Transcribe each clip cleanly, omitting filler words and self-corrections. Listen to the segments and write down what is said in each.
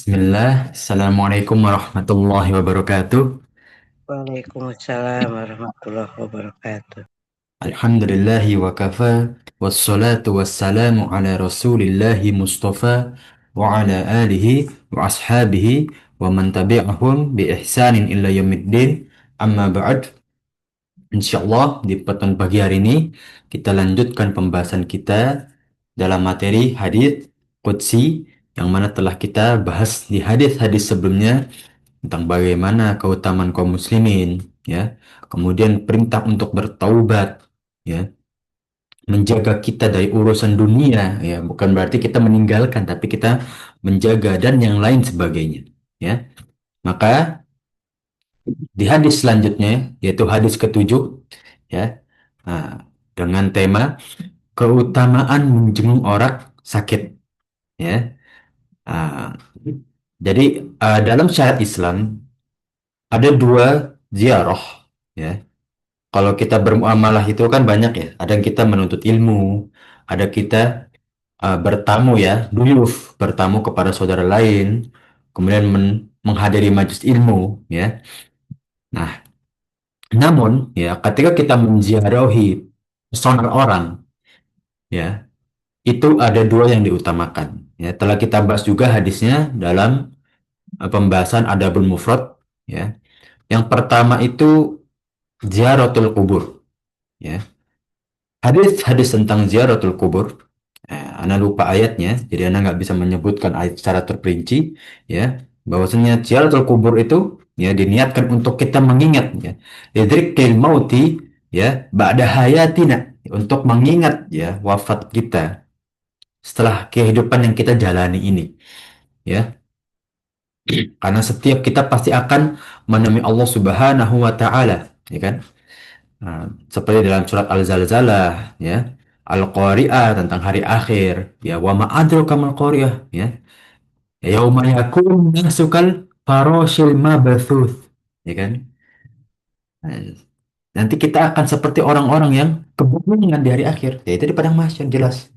Bismillah, Assalamualaikum warahmatullahi wabarakatuh. Waalaikumsalam warahmatullahi wabarakatuh. Alhamdulillahi wa kafa, wassalatu wassalamu ala rasulillahi mustafa, wa ala alihi wa ashabihi, wa man tabi'ahum bi ihsanin illa yaumiddin, amma ba'd. Insyaallah di pertemuan pagi hari ini kita lanjutkan pembahasan kita dalam materi hadis qudsi yang mana telah kita bahas di hadis-hadis sebelumnya tentang bagaimana keutamaan kaum muslimin, ya. Kemudian perintah untuk bertaubat, ya, menjaga kita dari urusan dunia, ya. Bukan berarti kita meninggalkan, tapi kita menjaga dan yang lain sebagainya, ya. Maka di hadis selanjutnya, yaitu hadis ketujuh, ya, nah, dengan tema keutamaan menjenguk orang sakit, ya. Ah, jadi dalam syariat Islam ada dua ziarah, ya. Kalau kita bermuamalah itu kan banyak ya. Ada yang kita menuntut ilmu, ada kita bertamu ya, duyuf, bertamu kepada saudara lain, kemudian menghadiri majelis ilmu ya. Nah, namun ya ketika kita menziarahi personal orang ya, itu ada dua yang diutamakan. Ya, telah kita bahas juga hadisnya dalam pembahasan Adabul Mufrad ya. Yang pertama itu ziaratul kubur ya. Hadis-hadis tentang ziaratul kubur, Ana lupa ayatnya, jadi Ana nggak bisa menyebutkan ayat secara terperinci, ya. Bahwasanya ziaratul kubur itu, ya, diniatkan untuk kita mengingat, ya, lidzikil mauti, ya, ba'da hayatina, untuk mengingat, ya, wafat kita setelah kehidupan yang kita jalani ini, ya. Karena setiap kita pasti akan menemui Allah Subhanahu wa Ta'ala, ya kan? Nah, seperti dalam surat Al-Zalzalah, ya, Al-Qari'ah tentang hari akhir, ya, wa ma adraka mal qari'ah, ya, yauma yakun nasukal faroshil mabathuth, ya kan? Nah, nanti kita akan seperti orang-orang yang kebingungan di hari akhir, yaitu di padang mahsyar jelas,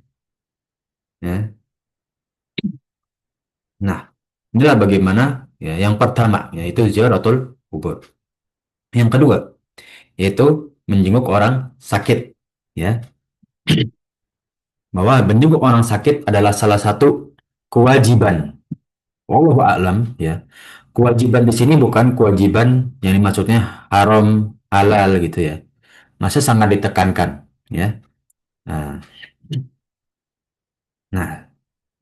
ya. Nah, inilah bagaimana, ya, yang pertama yaitu ziaratul kubur. Yang kedua yaitu menjenguk orang sakit, ya. Bahwa menjenguk orang sakit adalah salah satu kewajiban. Wallahu a'lam, ya. Kewajiban di sini bukan kewajiban yang dimaksudnya haram halal gitu ya. Masih sangat ditekankan, ya. Nah, nah,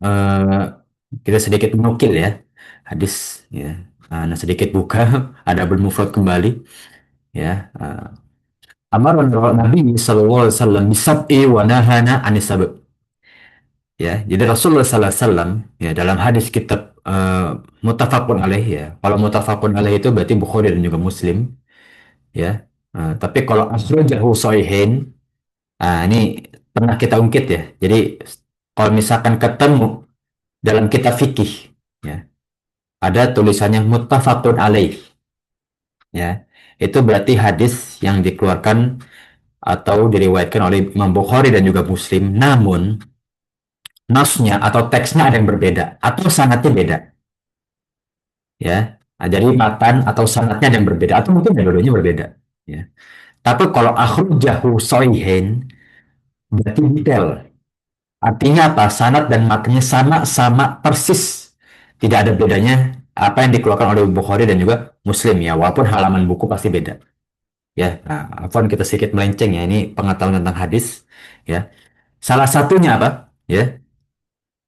eh, kita sedikit menukil ya hadis, ya. Nah, sedikit buka ada bermufrad kembali, ya. Amar Nabi sallallahu alaihi wasallam bisab'i wa nahana anis sabab. Ya, jadi Rasulullah sallallahu alaihi wasallam ya dalam hadis kitab muttafaqun alaih, ya. Kalau muttafaqun alaih itu berarti Bukhari dan juga Muslim, ya. Tapi kalau akhrajahu shahihain, ini pernah kita ungkit ya. Jadi kalau misalkan ketemu dalam kitab fikih, ya, ada tulisannya muttafaqun alaih, ya. Itu berarti hadis yang dikeluarkan atau diriwayatkan oleh Imam Bukhari dan juga Muslim, namun nasnya atau teksnya ada yang berbeda atau sangatnya beda, ya. Nah, jadi matan atau sanatnya ada yang berbeda atau mungkin dua-duanya berbeda, ya. Tapi kalau akhrajahu shayhin berarti detail. Artinya apa? Sanat dan matanya sama-sama persis. Tidak ada bedanya apa yang dikeluarkan oleh Bukhari dan juga Muslim, ya. Walaupun halaman buku pasti beda, ya. Nah, afwan kita sedikit melenceng ya. Ini pengetahuan tentang hadis, ya. Salah satunya apa? Ya,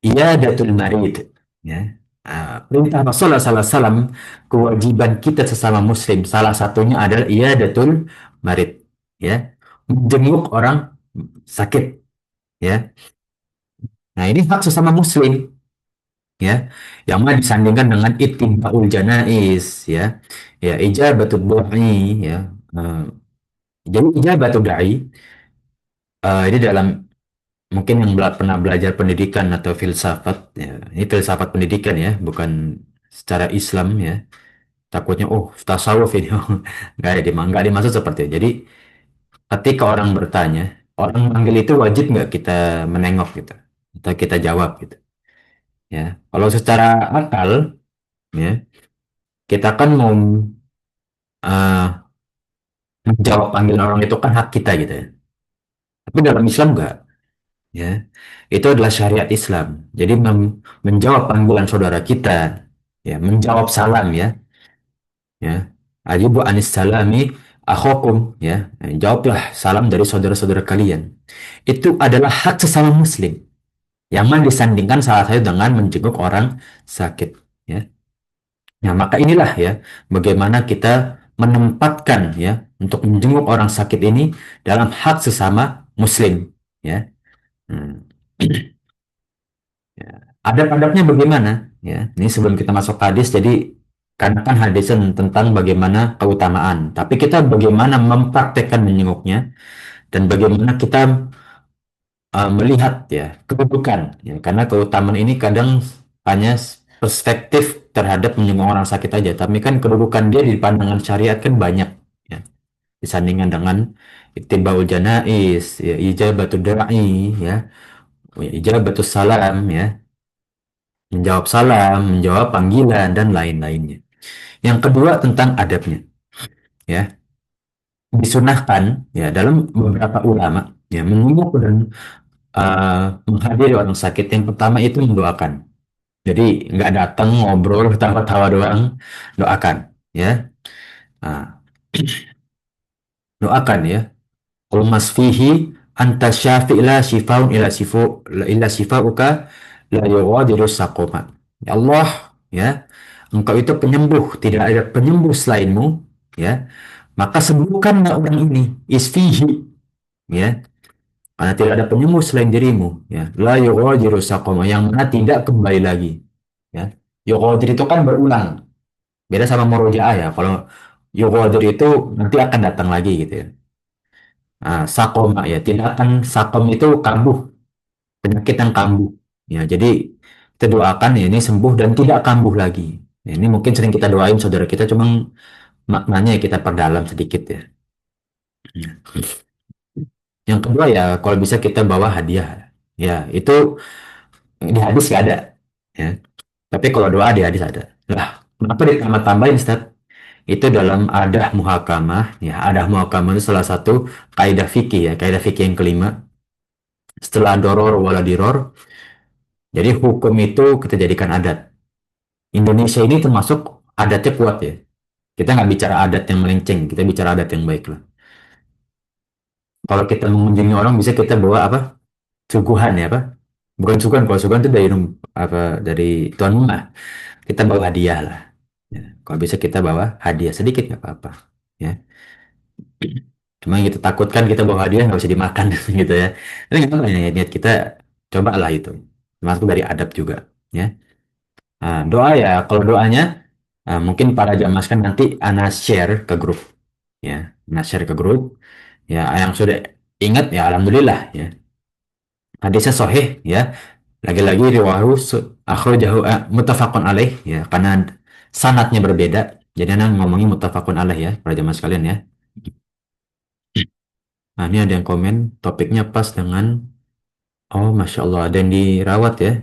Iyadatul marid, ya. Perintah Rasulullah SAW, kewajiban kita sesama Muslim, salah satunya adalah iyadatul marid, ya, menjenguk orang sakit, ya. Nah, ini hak sesama Muslim, ya, yang mana disandingkan dengan ittiba'ul janais, ya, ya, ijabatul du'i, ya. Eh, jadi ijabatul da'i, ini dalam mungkin yang pernah belajar pendidikan atau filsafat, ya, ini filsafat pendidikan ya, bukan secara Islam ya. Takutnya, oh, tasawuf ini, nggak dimaksud seperti itu. Jadi, ketika orang bertanya, orang manggil itu wajib nggak kita menengok gitu, atau kita jawab gitu, ya. Kalau secara akal, ya. Kita kan mau menjawab panggilan orang itu kan hak kita gitu ya. Tapi dalam Islam enggak, ya. Itu adalah syariat Islam. Jadi menjawab panggilan saudara kita, ya, menjawab salam ya, ya. Ajibu anis salami akhokum ya. Jawablah salam dari saudara-saudara kalian. Itu adalah hak sesama muslim. Jangan disandingkan salah satu dengan menjenguk orang sakit, ya. Nah, maka inilah ya bagaimana kita menempatkan ya untuk menjenguk orang sakit ini dalam hak sesama muslim, ya. Hmm. Ya. Adab-adabnya bagaimana? Ya, ini sebelum kita masuk hadis, jadi karena kan hadis tentang bagaimana keutamaan, tapi kita bagaimana mempraktekkan menjenguknya dan bagaimana kita melihat ya kedudukan, ya, karena keutamaan ini kadang hanya perspektif terhadap menjenguk orang sakit aja, tapi kan kedudukan dia di pandangan syariat kan banyak, ya, disandingkan dengan ittibaul janais, ya, ijabatud da'i, ya, ijabatus salam, ya, menjawab salam, menjawab panggilan dan lain-lainnya. Yang kedua tentang adabnya, ya, disunahkan ya dalam beberapa ulama ya menjenguk dan menghadiri orang sakit, yang pertama itu mendoakan. Jadi nggak datang ngobrol tawa-tawa doang, doakan ya. Nah, doakan ya. Qul masfihi anta syafi' la shifaun illa shifauka la yughadiru saqoma. Ya Allah, ya. Engkau itu penyembuh, tidak ada penyembuh selainmu, ya. Maka sembuhkanlah orang ini, isfihi, ya. Karena tidak ada penyembuh selain dirimu, ya. La yughadiru saqoma, yang mana tidak kembali lagi, ya. Yughadir itu kan berulang. Beda sama murojaah ya. Kalau yughadir itu nanti akan datang lagi gitu ya. Nah, sakoma ya, tindakan sakom itu kambuh, penyakit yang kambuh. Ya, jadi kita doakan ya ini sembuh dan tidak kambuh lagi. Ya, ini mungkin sering kita doain saudara kita, cuma maknanya ya kita perdalam sedikit ya. Ya. Yang kedua ya, kalau bisa kita bawa hadiah. Ya, itu di hadis nggak ada. Ya. Tapi kalau doa di hadis ada. Lah, kenapa ditambah-tambahin Ustaz? Itu dalam adah muhakamah. Ya, adah muhakamah itu salah satu kaidah fikih ya, kaidah fikih yang kelima. Setelah doror wala diror, jadi hukum itu kita jadikan adat. Indonesia ini termasuk adatnya kuat ya. Kita nggak bicara adat yang melenceng, kita bicara adat yang baik lah. Kalau kita mengunjungi orang bisa kita bawa apa? Suguhan ya apa? Bukan suguhan, kalau suguhan itu dari apa dari tuan rumah. Kita bawa hadiah lah. Ya. Kalau bisa kita bawa hadiah sedikit nggak apa-apa. Ya. Cuma yang kita takutkan kita bawa hadiah nggak bisa dimakan gitu ya. Tapi nggak apa-apa ya, niat kita cobalah itu. Termasuk dari adab juga. Ya. Nah, doa ya, kalau doanya mungkin para jamaah kan nanti ana share ke grup ya, ana share ke grup ya, yang sudah ingat ya alhamdulillah ya. Hadisnya sahih ya. Lagi-lagi riwahu akhrajahu muttafaqun alaih ya, karena sanatnya berbeda. Jadi ana ngomongin muttafaqun alaih ya, para jamaah sekalian ya. Nah, ini ada yang komen topiknya pas dengan oh masya Allah ada yang dirawat ya.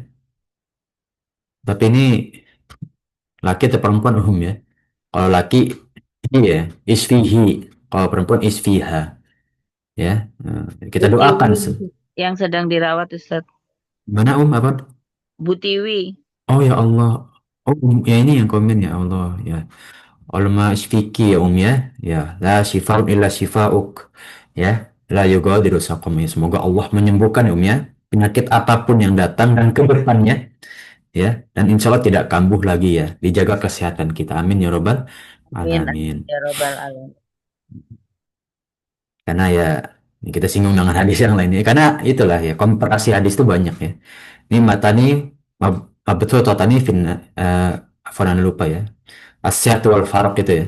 Tapi ini laki atau perempuan ya. Kalau laki iya isfihi, kalau perempuan isfiha ya. Kita doakan. Butiwi yang sedang dirawat Ustaz. Mana apa? Butiwi. Oh ya Allah. Oh ya ini yang komen ya Allah ya. Ulama isfiki ya ya. Ya la shifaun illa shifauk ya. La yugadiru saqam ya. Semoga Allah menyembuhkan ya penyakit apapun yang datang dan ke depannya ya, dan insya Allah tidak kambuh lagi ya, dijaga kesehatan kita, amin ya robbal Amin. alamin. Ya Robbal Alamin. Karena ya kita singgung dengan hadis yang lainnya, karena itulah ya komparasi hadis itu banyak ya. Ini matani betul atau tani fin afanan lupa ya, asyatu wal farok itu ya,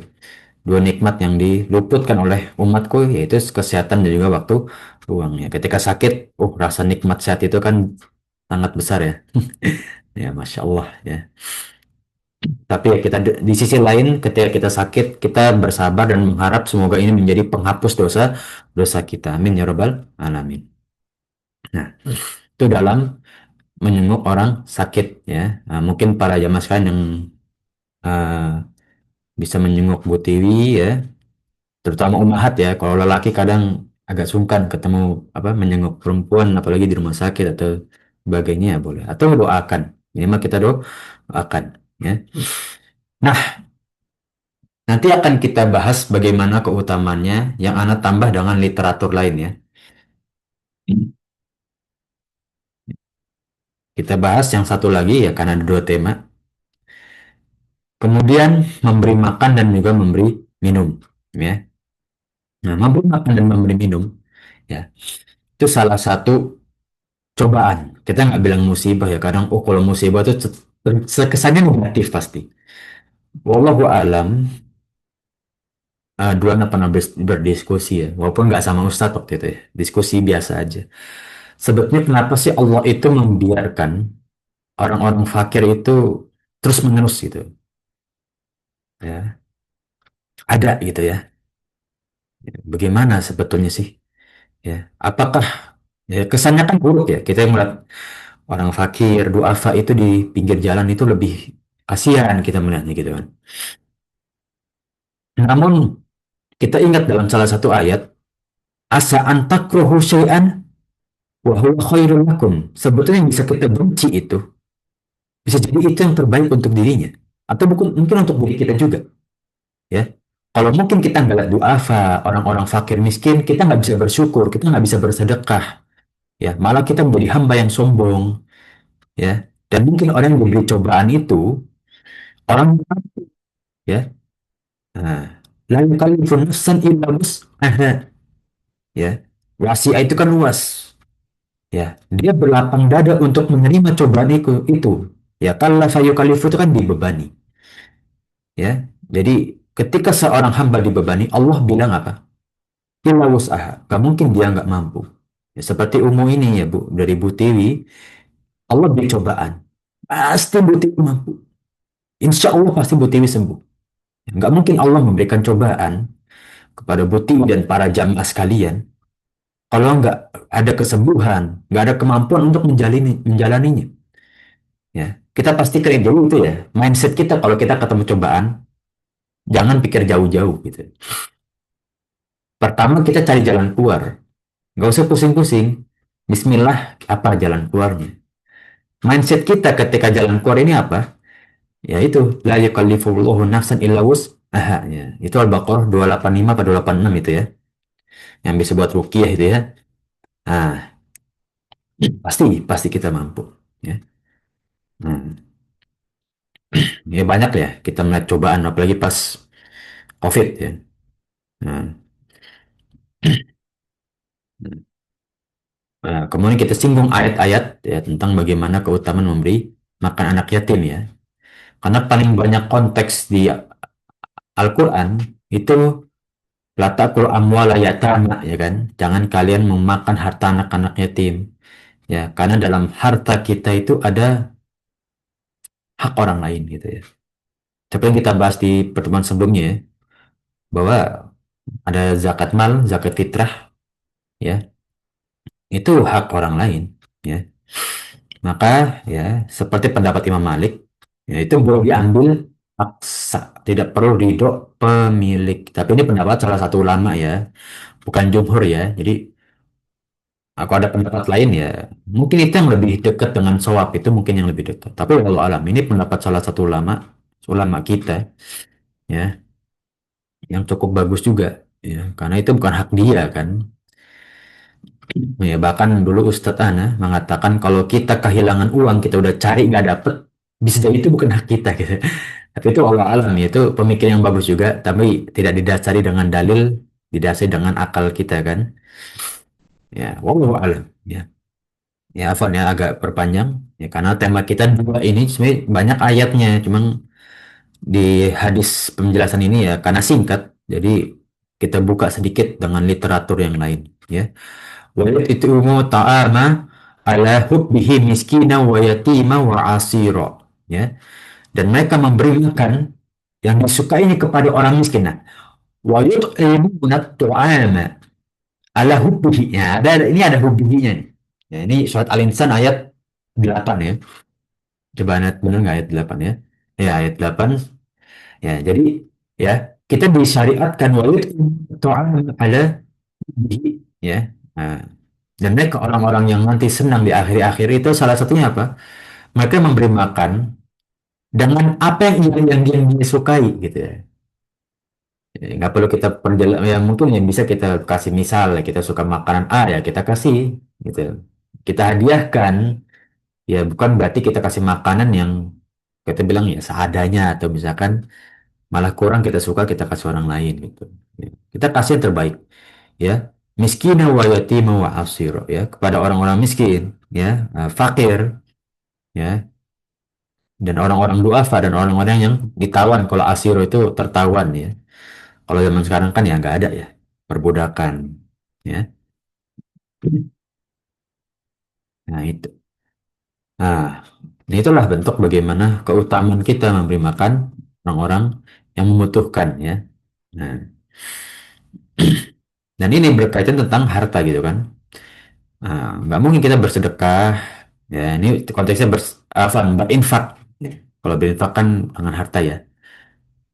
dua nikmat yang diluputkan oleh umatku, yaitu kesehatan dan juga waktu luang ya. Ketika sakit rasa nikmat sehat itu kan sangat besar ya. Ya masya Allah ya. Tapi ya kita di sisi lain ketika kita sakit kita bersabar dan mengharap semoga ini menjadi penghapus dosa dosa kita. Amin ya robbal alamin. Nah, itu dalam menjenguk orang sakit ya. Nah, mungkin para jamaah sekalian yang eh, bisa menjenguk Bu Tiwi ya, terutama ummahat ya. Kalau lelaki kadang agak sungkan ketemu apa menjenguk perempuan apalagi di rumah sakit atau sebagainya ya boleh. Atau doakan. Minimal kita doakan ya. Nah, nanti akan kita bahas bagaimana keutamaannya yang anak tambah dengan literatur lain ya. Kita bahas yang satu lagi ya karena ada dua tema. Kemudian memberi makan dan juga memberi minum ya. Nah, memberi makan dan memberi minum ya itu salah satu cobaan. Kita nggak bilang musibah ya. Kadang oh kalau musibah itu kesannya negatif pasti. Wallahu alam. Dua anak pernah berdiskusi ya, walaupun nggak sama Ustadz waktu itu ya, diskusi biasa aja. Sebetulnya kenapa sih Allah itu membiarkan orang-orang fakir itu terus menerus gitu ya, ada gitu ya. Bagaimana sebetulnya sih ya? Apakah ya kesannya kan buruk ya, kita melihat orang fakir duafa itu di pinggir jalan itu lebih kasihan kita melihatnya gitu kan. Namun kita ingat dalam salah satu ayat, asa antakrohu syai'an wa huwa khairul lakum. Sebetulnya yang bisa kita benci itu bisa jadi itu yang terbaik untuk dirinya atau mungkin untuk diri kita juga ya. Kalau mungkin kita nggak lihat duafa orang-orang fakir miskin, kita nggak bisa bersyukur, kita nggak bisa bersedekah ya, malah kita menjadi hamba yang sombong ya. Dan mungkin orang yang diberi cobaan itu orang ya. Nah, la yukallifu nafsan illa wus'aha ya. Wasi'a itu kan luas ya. Dia berlapang dada untuk menerima cobaan itu ya. Kalla fayukallifu itu kan dibebani ya. Jadi ketika seorang hamba dibebani, Allah bilang apa? Illa wus'aha. Gak mungkin dia nggak mampu. Ya, seperti Umu ini ya Bu, dari Bu Tiwi, Allah beri cobaan. Pasti Bu Tiwi mampu. Insya Allah pasti Bu Tiwi sembuh. Nggak mungkin Allah memberikan cobaan kepada Bu Tiwi dan para jamaah sekalian kalau nggak ada kesembuhan, nggak ada kemampuan untuk menjalaninya. Ya, kita pasti keren dulu itu ya. Mindset kita kalau kita ketemu cobaan, jangan pikir jauh-jauh gitu. Pertama kita cari jalan keluar. Nggak usah pusing-pusing. Bismillah, apa jalan keluarnya? Mindset kita ketika jalan keluar ini apa? Ya itu, la yukallifullahu nafsan illa wus'aha. Ya. Itu Al-Baqarah 285 atau 286 itu ya. Yang bisa buat ruqyah itu ya. Nah, pasti kita mampu. Ya. Hmm. Ya banyak ya kita melihat cobaan apalagi pas COVID ya. Nah, kemudian kita singgung ayat-ayat ya tentang bagaimana keutamaan memberi makan anak yatim ya. Karena paling banyak konteks di Al-Quran itu la ta'kul amwala yatama ya kan. Jangan kalian memakan harta anak-anak yatim. Ya, karena dalam harta kita itu ada hak orang lain gitu ya. Seperti yang kita bahas di pertemuan sebelumnya ya, bahwa ada zakat mal, zakat fitrah ya, itu hak orang lain ya. Maka ya seperti pendapat Imam Malik, ya itu boleh diambil paksa, tidak perlu ridho pemilik. Tapi ini pendapat salah satu ulama ya, bukan jumhur ya. Jadi aku ada pendapat lain ya, mungkin itu yang lebih dekat dengan shawab itu mungkin yang lebih dekat. Tapi kalau alam ini pendapat salah satu ulama, ulama kita ya, yang cukup bagus juga ya, karena itu bukan hak dia kan. Ya, bahkan dulu Ustadz Ana mengatakan kalau kita kehilangan uang, kita udah cari nggak dapet, bisa jadi itu bukan hak kita gitu. Tapi itu Allah alam ya, itu pemikiran yang bagus juga, tapi tidak didasari dengan dalil, didasari dengan akal kita kan. Ya, wallahu alam. Ya, ya Afwan ya agak perpanjang. Ya, karena tema kita dua ini sebenarnya banyak ayatnya, cuma di hadis penjelasan ini ya karena singkat, jadi kita buka sedikit dengan literatur yang lain ya. Wa yut'imu ta'ama ala hubbihi miskina wa yatima wa asira ya. Dan mereka memberi makan yang disukainya kepada orang miskin. Nah, wa yut'imuna ta'ama ala hubbihi. Ya, ini ada hubbihi-nya nih. Ya, ini surat Al-Insan ayat 8 ya. Coba lihat benar nggak ayat 8 ya? Ya, ayat 8. Ya, jadi ya kita disyariatkan wajib ta'ala ala ya. Nah, dan mereka orang-orang yang nanti senang di akhir-akhir itu salah satunya apa? Mereka memberi makan dengan apa yang dia sukai gitu ya. Ya, nggak perlu kita perjelas yang mungkin yang bisa kita kasih misal ya, kita suka makanan A ya kita kasih gitu. Kita hadiahkan ya bukan berarti kita kasih makanan yang kita bilang ya seadanya atau misalkan malah kurang kita suka kita kasih orang lain gitu. Ya, kita kasih yang terbaik ya. Miskina wa yatima wa asiro ya kepada orang-orang miskin ya, fakir ya, dan orang-orang duafa dan orang-orang yang ditawan. Kalau asiro itu tertawan ya. Kalau zaman sekarang kan ya nggak ada ya perbudakan ya. Nah itu. Nah, itulah bentuk bagaimana keutamaan kita memberi makan orang-orang yang membutuhkan ya. Nah, dan ini berkaitan tentang harta gitu kan. Nah, nggak mungkin kita bersedekah. Ya, ini konteksnya berinfak. Ya. Kalau berinfak kan dengan harta ya.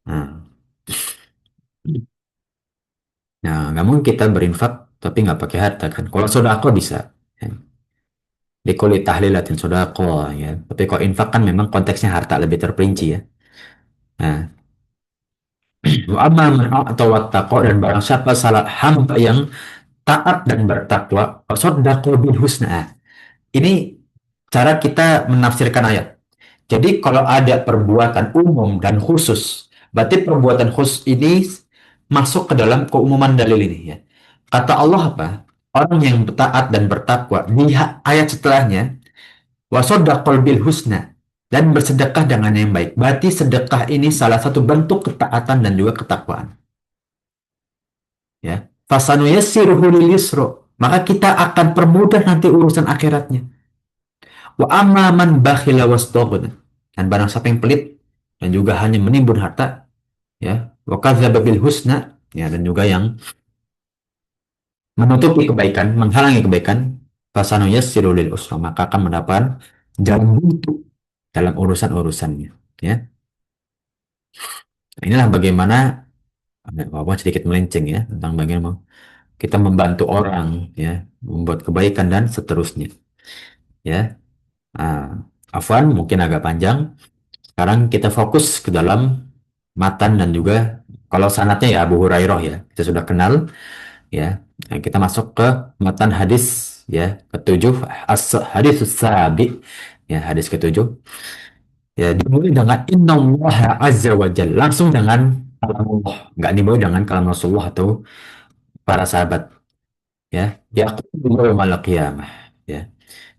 Nah, nah, nggak mungkin kita berinfak tapi nggak pakai harta kan. Kalau sodako bisa. Ya. Dikulit tahlilatin sodako ya. Tapi kalau infak kan memang konteksnya harta lebih terperinci ya. Nah, wa amma man a'ta wattaqa dan barang siapa salah hamba yang taat dan bertakwa, shaddaqa bil husna. Ini cara kita menafsirkan ayat. Jadi kalau ada perbuatan umum dan khusus, berarti perbuatan khusus ini masuk ke dalam keumuman dalil ini ya. Kata Allah apa? Orang yang taat dan bertakwa di ayat setelahnya wasoddaqal bil husna dan bersedekah dengan yang baik. Berarti sedekah ini salah satu bentuk ketaatan dan juga ketakwaan. Ya. Fasanuyassiruhu lil yusra. Maka kita akan permudah nanti urusan akhiratnya. Wa amma man bakhila wastaghna. Dan barang siapa yang pelit dan juga hanya menimbun harta, ya, wa kadzdzaba bil husna, ya, dan juga yang menutupi kebaikan, menghalangi kebaikan, fasanuyassiru lil usra, maka akan mendapatkan jalan buntu dalam urusan-urusannya, ya. Inilah bagaimana walaupun sedikit melenceng ya tentang bagaimana kita membantu orang ya, membuat kebaikan dan seterusnya, ya. Ah, Afwan mungkin agak panjang. Sekarang kita fokus ke dalam matan dan juga kalau sanatnya ya Abu Hurairah ya kita sudah kenal ya. Nah, kita masuk ke matan hadis ya ketujuh, hadis sabi ya, hadis ketujuh ya, dimulai dengan Inna Allah Azza wa Jalla, langsung dengan kalam Allah, nggak dimulai dengan kalam Rasulullah atau para sahabat ya. Ya yaumal qiyamah ya.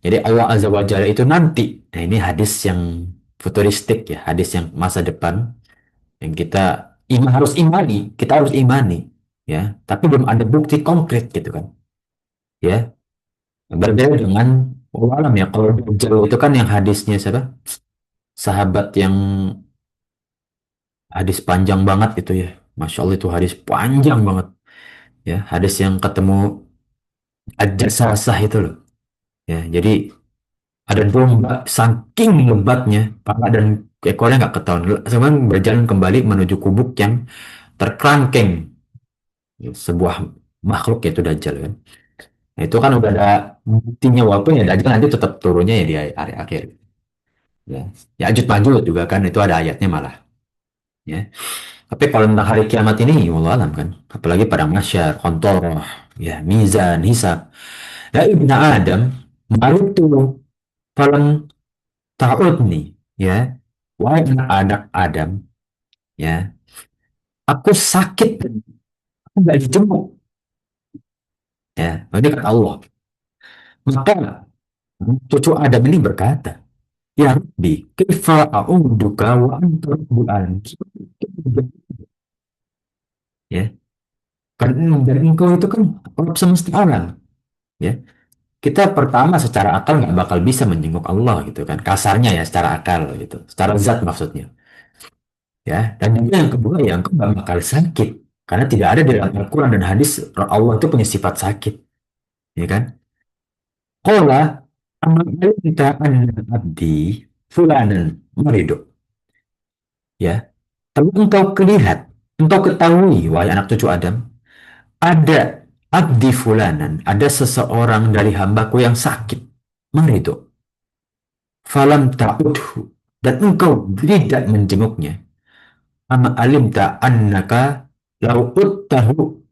Jadi Allah Azza wa Jalla itu nanti, nah ini hadis yang futuristik ya, hadis yang masa depan yang kita harus imani, kita harus imani ya, tapi belum ada bukti konkret gitu kan ya. Berbeda dengan alam ya, kalau Dajjal itu kan yang hadisnya siapa, sahabat yang hadis panjang banget itu ya, Masya Allah itu hadis panjang banget ya, hadis yang ketemu Ad-Jasasah itu loh ya. Jadi ada domba saking lebatnya pala dan ekornya nggak ketahuan, cuman berjalan kembali menuju kubuk yang terkerangkeng, sebuah makhluk yaitu Dajjal kan. Nah, itu kan udah ada buktinya walaupun ya Dajjal nanti tetap turunnya ya di hari akhir. Ya, ya Ya'juj Ma'juj juga kan itu ada ayatnya malah. Ya. Tapi kalau tentang hari kiamat ini, wallah alam kan. Apalagi pada masyar, kontorah, ya mizan, hisab. Ya ibnu Adam, maritu falan ta'udni, ya. Wahai anak Adam, ya. Aku sakit, aku nggak dijenguk, ya. Ini kata Allah. Maka cucu Adam ini berkata, ya Rabbi, kaifa a'uduka wa anta rabbul alamin. Ya, karena dari engkau itu kan Rabb semesta alam. Ya, kita pertama secara akal nggak bakal bisa menjenguk Allah gitu kan. Kasarnya ya secara akal gitu. Secara zat maksudnya. Ya, dan juga yang kedua ya engkau nggak bakal sakit. Karena tidak ada di dalam Al-Quran dan hadis Allah itu punya sifat sakit. Ya kan? Qala amma alimta anna abdi fulanan maridu. Ya, Tapi engkau ketahui, wahai anak cucu Adam, ada abdi fulanan, ada seseorang dari hambaku yang sakit. Mana itu? Falam ta'udhu. Dan engkau tidak menjenguknya. Ama alimta annaka tahu,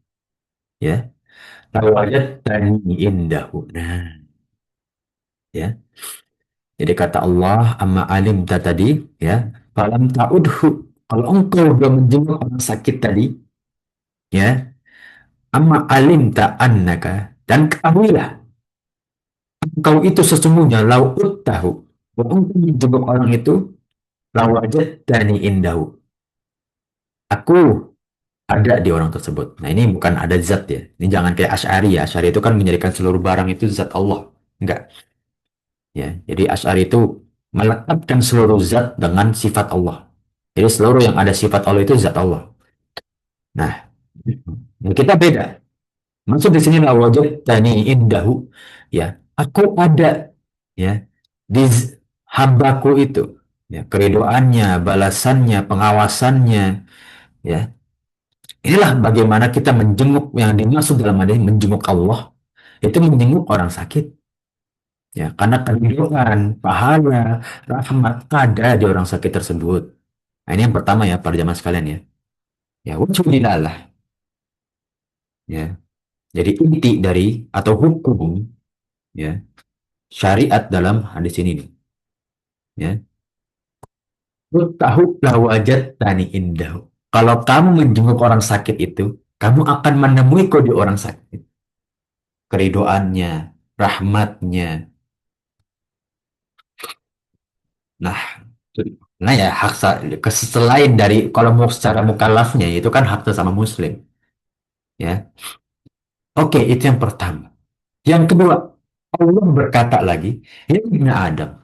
ya, lawajadtani indahu. Nah, ya. Jadi kata Allah, amma alimta tadi, ya, falam ta'udhu. Kalau engkau belum menjenguk orang sakit tadi, ya, amma alimta annaka, dan ketahuilah, engkau itu sesungguhnya tahu. Kalau engkau menjenguk orang itu, lawajadtani indahu. Aku ada di orang tersebut. Nah, ini bukan ada zat ya. Ini jangan kayak Asy'ari ya. Asy'ari itu kan menjadikan seluruh barang itu zat Allah. Enggak. Ya. Jadi Asy'ari itu melekatkan seluruh zat dengan sifat Allah. Jadi seluruh yang ada sifat Allah itu zat Allah. Nah, ya kita beda. Maksud di sini la wajadtani indahu. Ya, aku ada ya di hambaku itu. Ya, keridoannya, balasannya, pengawasannya, ya. Inilah bagaimana kita menjenguk yang dimaksud dalam hadis menjenguk Allah itu menjenguk orang sakit ya karena kehidupan pahala rahmat ada di orang sakit tersebut. Nah, ini yang pertama ya para jamaah sekalian ya. Ya wujudillah ya. Jadi inti dari atau hukum ya syariat dalam hadis ini nih ya. Tahu wajat tani indah. Kalau kamu menjenguk orang sakit itu, kamu akan menemui kode orang sakit. Keridoannya, rahmatnya. Nah, nah ya selain dari kalau mau secara mukallafnya itu kan hak sama muslim, ya. Oke, itu yang pertama. Yang kedua, Allah berkata lagi, ya Ibnu Adam,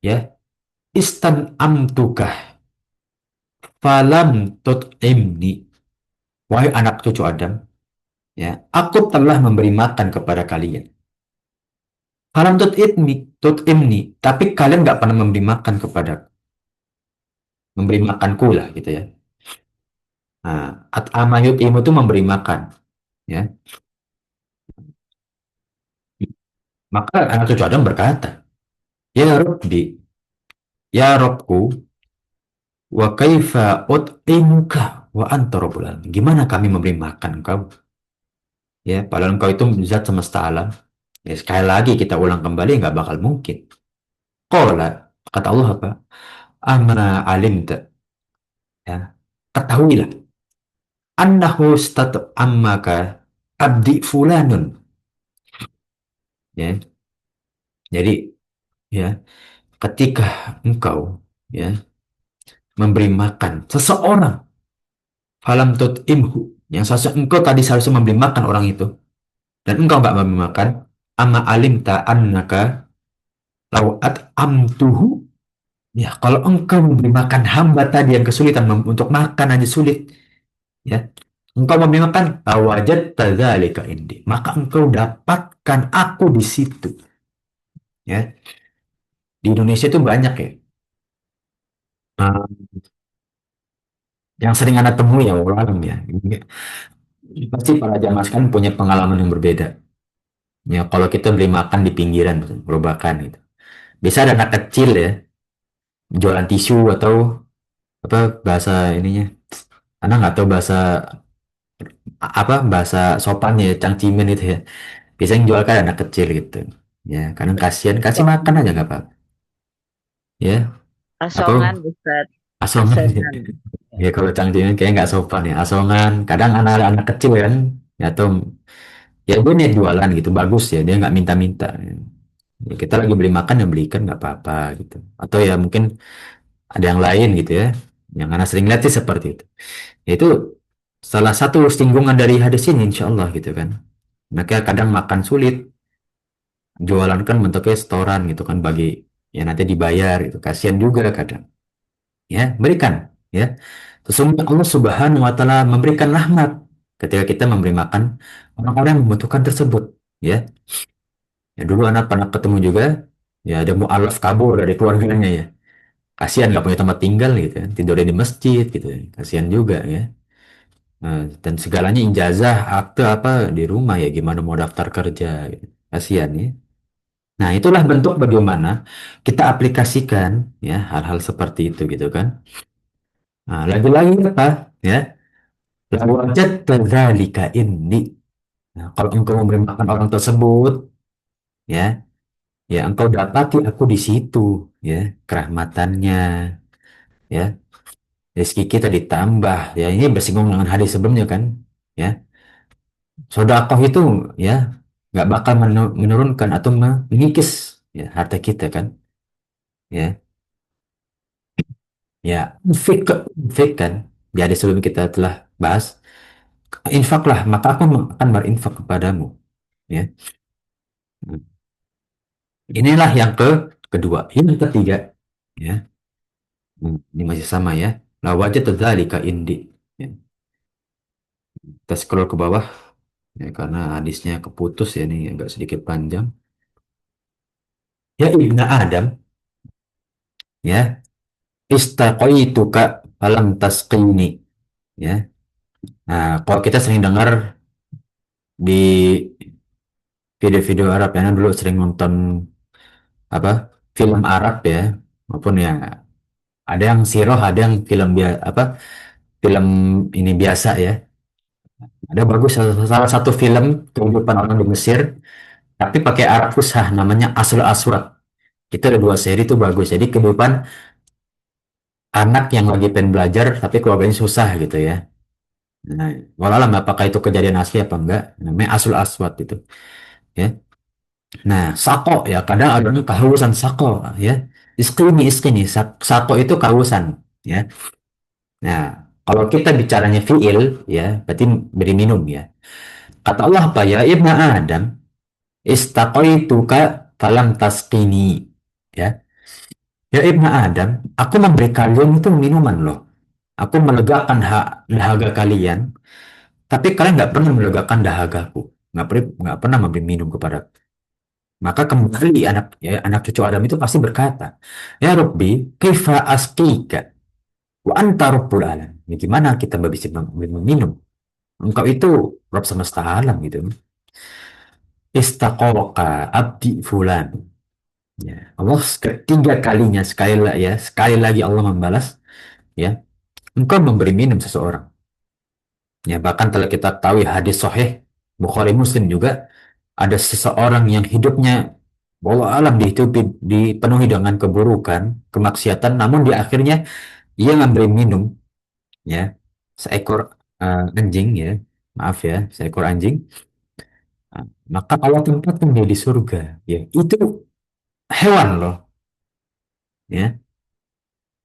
ya, istan amtukah falam tut'imni. Wahai anak cucu Adam, ya, aku telah memberi makan kepada kalian. Falam tut'imni, tapi kalian nggak pernah memberi makan kepada, memberi makanku lah gitu ya. Nah, at'ama yut'imu itu memberi makan, ya. Maka anak cucu Adam berkata, Ya Rabbi, ya Robku, wa kaifa ut'imuka wa anta rabbul alamin. Gimana kami memberi makan engkau? Ya, padahal engkau itu zat semesta alam. Ya, sekali lagi kita ulang kembali, nggak bakal mungkin. Qala, kata Allah apa? Ama alimta. Ya, ketahuilah. Annahu ammaka abdi fulanun. Ya, jadi ya, ketika engkau ya memberi makan seseorang falam imhu yang seharusnya engkau tadi seharusnya memberi makan orang itu dan engkau nggak memberi makan ama alimta annaka lauat amtuhu ya kalau engkau memberi makan hamba tadi yang kesulitan untuk makan aja sulit ya engkau memberi makan awajat tadzalika indi maka engkau dapatkan aku di situ ya di Indonesia itu banyak ya. Nah, yang sering anda temui ya walau alam ya pasti para jamaah sekalian punya pengalaman yang berbeda. Ya, kalau kita beli makan di pinggiran, gerobakan gitu. Biasa ada anak kecil ya, jualan tisu atau apa bahasa ininya. Anak nggak tahu bahasa apa bahasa sopannya ya, cangcimen itu ya. Biasanya yang jual kan anak kecil gitu. Ya, kadang kasihan, kasih makan aja nggak apa-apa. Ya, Asongan, apa Ustaz. asongan. Asengan. Ya, kalau cangcimen kayak nggak sopan ya. Asongan, kadang anak-anak kecil kan, ya atau ya gue niat jualan gitu, bagus ya. Dia nggak minta-minta. Ya, kita lagi beli makan ya belikan nggak apa-apa gitu. Atau ya mungkin ada yang lain gitu ya. Yang anak sering lihat sih seperti itu. Itu salah satu singgungan dari hadis ini insya Allah gitu kan. Mereka kadang makan sulit, jualan kan bentuknya setoran gitu kan bagi ya nanti dibayar gitu. Kasihan juga kadang. Ya, berikan ya. Sesungguhnya Allah Subhanahu wa taala memberikan rahmat ketika kita memberi makan orang-orang yang membutuhkan tersebut ya. Ya dulu anak pernah ketemu juga ya ada mualaf kabur dari keluarganya ya. Kasihan nggak punya tempat tinggal gitu kan, tidurnya di masjid gitu, kasihan juga ya. Nah, dan segalanya ijazah, akte apa di rumah ya, gimana mau daftar kerja gitu. Kasihan ya. Nah, itulah bentuk bagaimana kita aplikasikan ya hal-hal seperti itu gitu kan. Nah, lagi-lagi apa ya? La wajadta dzalika indi. Nah, kalau engkau memberi makan orang tersebut, ya, ya engkau dapati aku di situ, ya, kerahmatannya, ya, rezeki kita ditambah, ya, ini bersinggung dengan hadis sebelumnya kan, ya, sedekah itu, ya, nggak bakal menurunkan atau mengikis, ya, harta kita kan, ya, ya, infak kan, di hadis sebelum kita telah bahas, infaklah, maka aku akan berinfak kepadamu, ya. Inilah yang kedua. Yang ketiga, ya, ini masih sama ya. La wajadtu dzalika indi. Ya, kita scroll ke bawah ya karena hadisnya keputus ya ini agak sedikit panjang. Ya ibna Adam, ya, istaqaituka falam tasqini. Ya. Nah, kalau kita sering dengar di video-video Arab ya, dulu sering nonton apa film Arab ya, maupun ya ada yang sirah, ada yang film apa film ini biasa ya. Ada bagus salah satu film kehidupan orang di Mesir, tapi pakai Arab Fusha namanya Asl Aswad. Itu ada dua seri itu bagus. Jadi kehidupan anak yang lagi pengen belajar tapi keluarganya susah gitu ya. Nah, walau alam apakah itu kejadian asli apa enggak? Namanya Asl Aswad itu. Ya. Nah, sako ya kadang ada yang kehausan sako ya. Iskini sako itu kehausan ya. Nah, kalau kita bicaranya fiil ya, berarti beri minum ya. Kata Allah apa ya? Ibnu Adam, istaqaituka falam tasqini. Ya. Ya Ibnu Adam, aku memberi kalian itu minuman loh. Aku melegakan dahaga kalian, tapi kalian nggak pernah melegakan dahagaku. Nggak pernah memberi minum kepada. Maka kembali anak cucu Adam itu pasti berkata, Ya Rabbi, kaifa asqika wa anta rabbul alam. Ya, gimana kita bisa memberi minum? Engkau itu Rabb semesta alam gitu. Istaqoka abdi fulan. Ya, Allah ketiga kalinya sekali lagi Allah membalas, ya, engkau memberi minum seseorang. Ya, bahkan telah kita tahu hadis sahih Bukhari Muslim juga ada seseorang yang hidupnya wallah alam dipenuhi dengan keburukan, kemaksiatan, namun di akhirnya ia memberi minum, ya, seekor anjing, ya, maaf ya, seekor anjing. Nah, maka Allah tempatkan dia di surga. Ya, itu hewan loh, ya.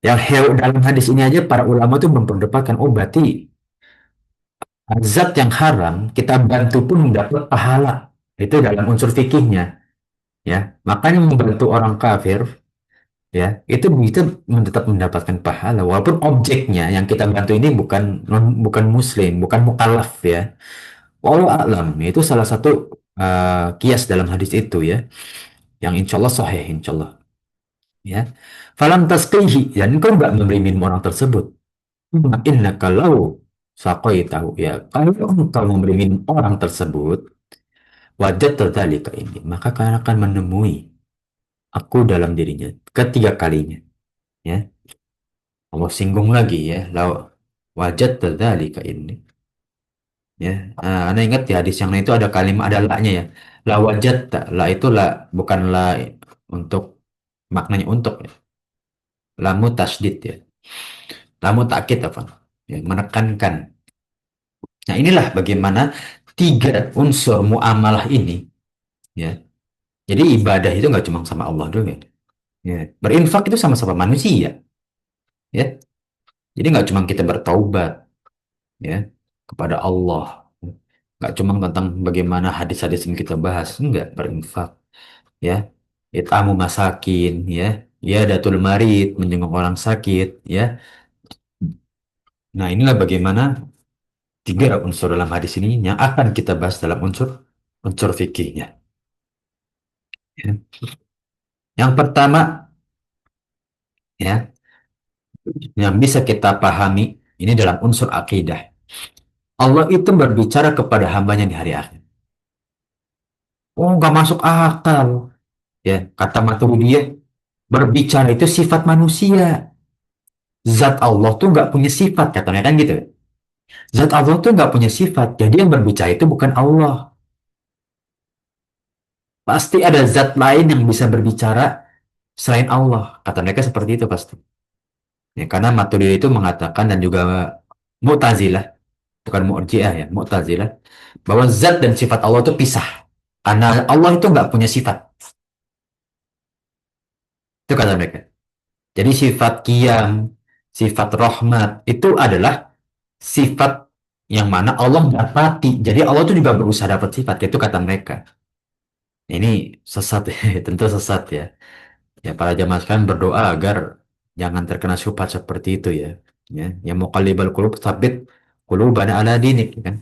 Yang dalam hadis ini aja para ulama tuh memperdebatkan, oh berarti zat yang haram kita bantu pun mendapat pahala. Itu dalam unsur fikihnya, ya. Makanya membantu orang kafir, ya, itu kita tetap mendapatkan pahala walaupun objeknya yang kita bantu ini bukan muslim, bukan mukallaf ya. Walau alam, itu salah satu kias dalam hadis itu ya, yang insya Allah sahih insya Allah, ya. Falam tasqihi, dan kau nggak memberi minum orang tersebut. Inna kalau sakoi tahu ya, kalau engkau memberi minum orang tersebut, wajah terdzalika ini, maka kalian akan menemui aku dalam dirinya ketiga kalinya. Ya, Allah singgung lagi ya, lau wajah terdzalika ini. Ya, anda ingat ya hadis yang lain itu ada kalimat ada la-nya ya. La wajat, la itu la bukan la untuk maknanya untuk ya. Lamu tasdid ya. Lamu takkid apa? Ya, menekankan. Nah, inilah bagaimana tiga unsur muamalah ini, ya. Jadi ibadah itu nggak cuma sama Allah doang ya. Ya. Berinfak itu sama-sama manusia, ya. Jadi nggak cuma kita bertaubat, ya, kepada Allah. Nggak cuma tentang bagaimana hadis-hadis yang kita bahas, enggak berinfak, ya. Itamu masakin, ya. Ya datul marid, menjenguk orang sakit, ya. Nah, inilah bagaimana tiga unsur dalam hadis ini yang akan kita bahas dalam unsur unsur fikihnya. Ya. Yang pertama, ya. yang bisa kita pahami ini dalam unsur akidah. Allah itu berbicara kepada hambanya di hari akhir. Oh, nggak masuk akal. Ya, kata Maturidiyah, berbicara itu sifat manusia. Zat Allah tuh nggak punya sifat, katanya kan gitu. Zat Allah tuh nggak punya sifat, jadi yang berbicara itu bukan Allah. Pasti ada zat lain yang bisa berbicara selain Allah. Kata mereka seperti itu pasti. Ya, karena Maturidiyah itu mengatakan dan juga Mu'tazilah, bukan Mu'jiah ya, Mu'tazilah, bahwa zat dan sifat Allah itu pisah. Karena Allah itu nggak punya sifat. Itu kata mereka. Jadi sifat qiyam, sifat rahmat itu adalah sifat yang mana Allah dapati. Jadi Allah itu juga berusaha dapat sifat. Itu kata mereka. Ini sesat ya, tentu sesat ya. Ya para jamaah sekalian berdoa agar jangan terkena syubhat seperti itu ya. Ya, yang muqallibal qulub tsabit qulubana ala dinik kan.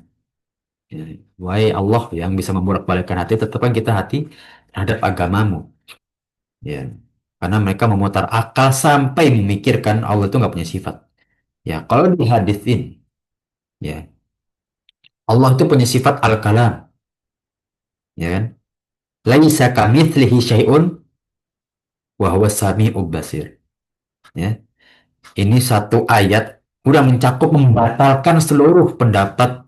Ya, wahai Allah yang bisa membolak-balikkan hati, tetapkan kita hati terhadap agamamu. Ya, karena mereka memutar akal sampai memikirkan Allah itu nggak punya sifat. Ya, kalau di hadis ini, ya Allah itu punya sifat al-kalam, ya kan? Laisa kamitslihi syai'un wa huwa samiul basir. Ya, ini satu ayat udah mencakup membatalkan seluruh pendapat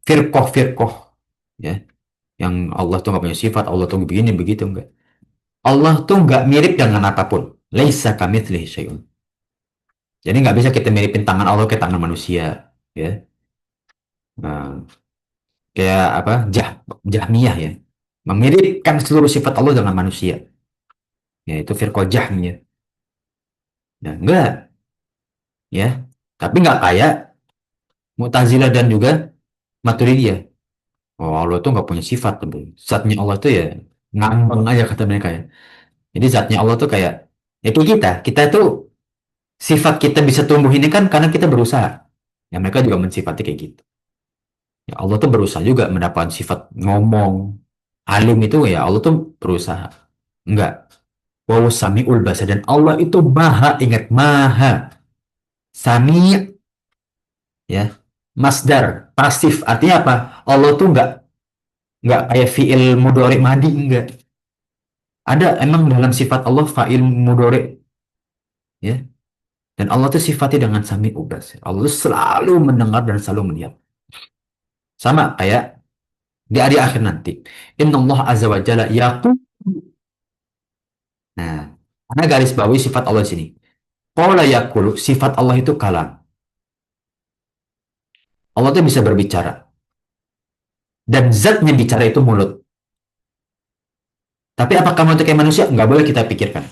firqoh-firqoh, ya, yang Allah tuh nggak punya sifat, Allah tuh begini begitu enggak. Allah tuh nggak mirip dengan apapun. Laisa kamitslihi syai'un. Jadi nggak bisa kita miripin tangan Allah ke tangan manusia, ya. Nah, kayak apa? Jahmiyah ya. Memiripkan seluruh sifat Allah dengan manusia. Yaitu firqah Jahmiyah. Nah, enggak, ya. Tapi nggak kayak Mu'tazilah dan juga Maturidiyah. Oh, Allah tuh nggak punya sifat. Tuh. Zatnya Allah tuh ya ngambang aja kata mereka ya. Jadi zatnya Allah tuh kayak, ya kayak kita. Kita tuh sifat kita bisa tumbuh ini kan karena kita berusaha. Ya mereka juga mensifati kayak gitu. Ya Allah tuh berusaha juga mendapatkan sifat ngomong. Alim itu ya Allah tuh berusaha. Enggak. Wa sami'ul basir dan Allah itu maha ingat, maha. Sami ya. Masdar, pasif. Artinya apa? Allah tuh enggak kayak fi'il mudhari madi enggak. Ada emang dalam sifat Allah fa'il mudhari ya. Dan Allah tuh sifatnya dengan sami'ul basir. Allah tuh selalu mendengar dan selalu melihat. Sama kayak di hari akhir nanti. Inna Allah azza wa jalla yaqul. Nah, karena garis bawahi sifat Allah di sini. Qala yaqulu, sifat Allah itu kalam. Allah itu bisa berbicara. Dan zatnya bicara itu mulut. Tapi apakah mulut kayak manusia? Nggak boleh kita pikirkan.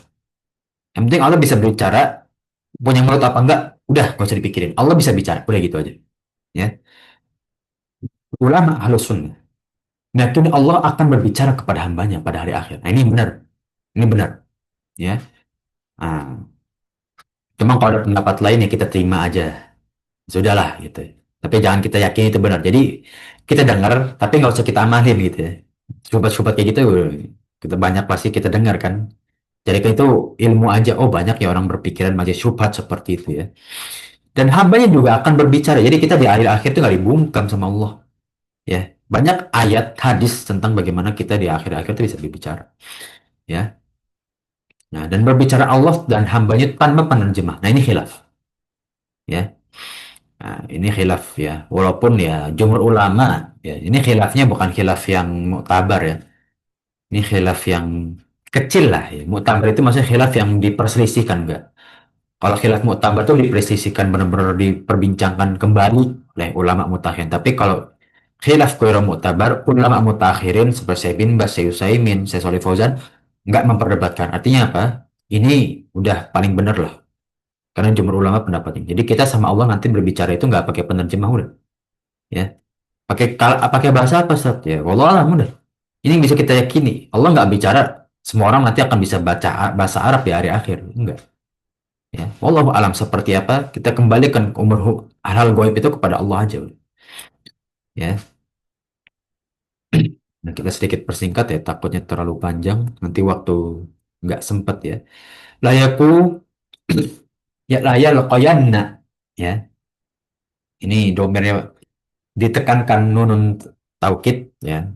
Yang penting Allah bisa berbicara, punya mulut apa enggak, udah nggak usah dipikirin. Allah bisa bicara, udah gitu aja. Ya, ulama ahlus sunnah. Yakin Allah akan berbicara kepada hambanya pada hari akhir. Nah, ini benar, ya. Nah, cuma kalau ada pendapat lain ya kita terima aja, sudahlah gitu. Tapi jangan kita yakin itu benar. Jadi kita dengar, tapi nggak usah kita amalin gitu ya. Sobat-sobat kayak gitu, kita banyak pasti kita dengar kan. Jadi kan itu ilmu aja. Oh banyak ya orang berpikiran masih syubhat seperti itu ya. Dan hambanya juga akan berbicara. Jadi kita di akhir-akhir itu nggak dibungkam sama Allah. Ya, banyak ayat hadis tentang bagaimana kita di akhir-akhir itu bisa berbicara. Ya, nah dan berbicara Allah dan hambanya tanpa penerjemah. Nah ini khilaf. Ya, nah, ini khilaf ya. Walaupun ya jumhur ulama ya ini khilafnya bukan khilaf yang muktabar ya. Ini khilaf yang kecil lah ya. Muktabar itu maksudnya khilaf yang diperselisihkan enggak. Kalau khilaf muktabar itu diperselisihkan benar-benar diperbincangkan kembali oleh ulama mutakhirin. Tapi kalau khilaf ghairu muktabar, ulama mutakhirin seperti Syekh bin Baz, Syekh Utsaimin, Syekh Shalih Fauzan nggak memperdebatkan. Artinya apa? Ini udah paling benar lah. Karena jumhur ulama pendapatnya. Jadi kita sama Allah nanti berbicara itu nggak pakai penerjemah udah. Ya. Pakai bahasa apa Ustaz? Ya, wallahu alam udah. Ini yang bisa kita yakini. Allah nggak bicara semua orang nanti akan bisa baca bahasa Arab di hari akhir. Enggak. Ya. Wallahu alam seperti apa? Kita kembalikan umur hal-hal gaib itu kepada Allah aja udah. Ya. Nah, kita sedikit persingkat ya, takutnya terlalu panjang. Nanti waktu nggak sempet ya. Layaku Ya la yalqayanna, ya. Ini domirnya ditekankan nunun taukid, ya.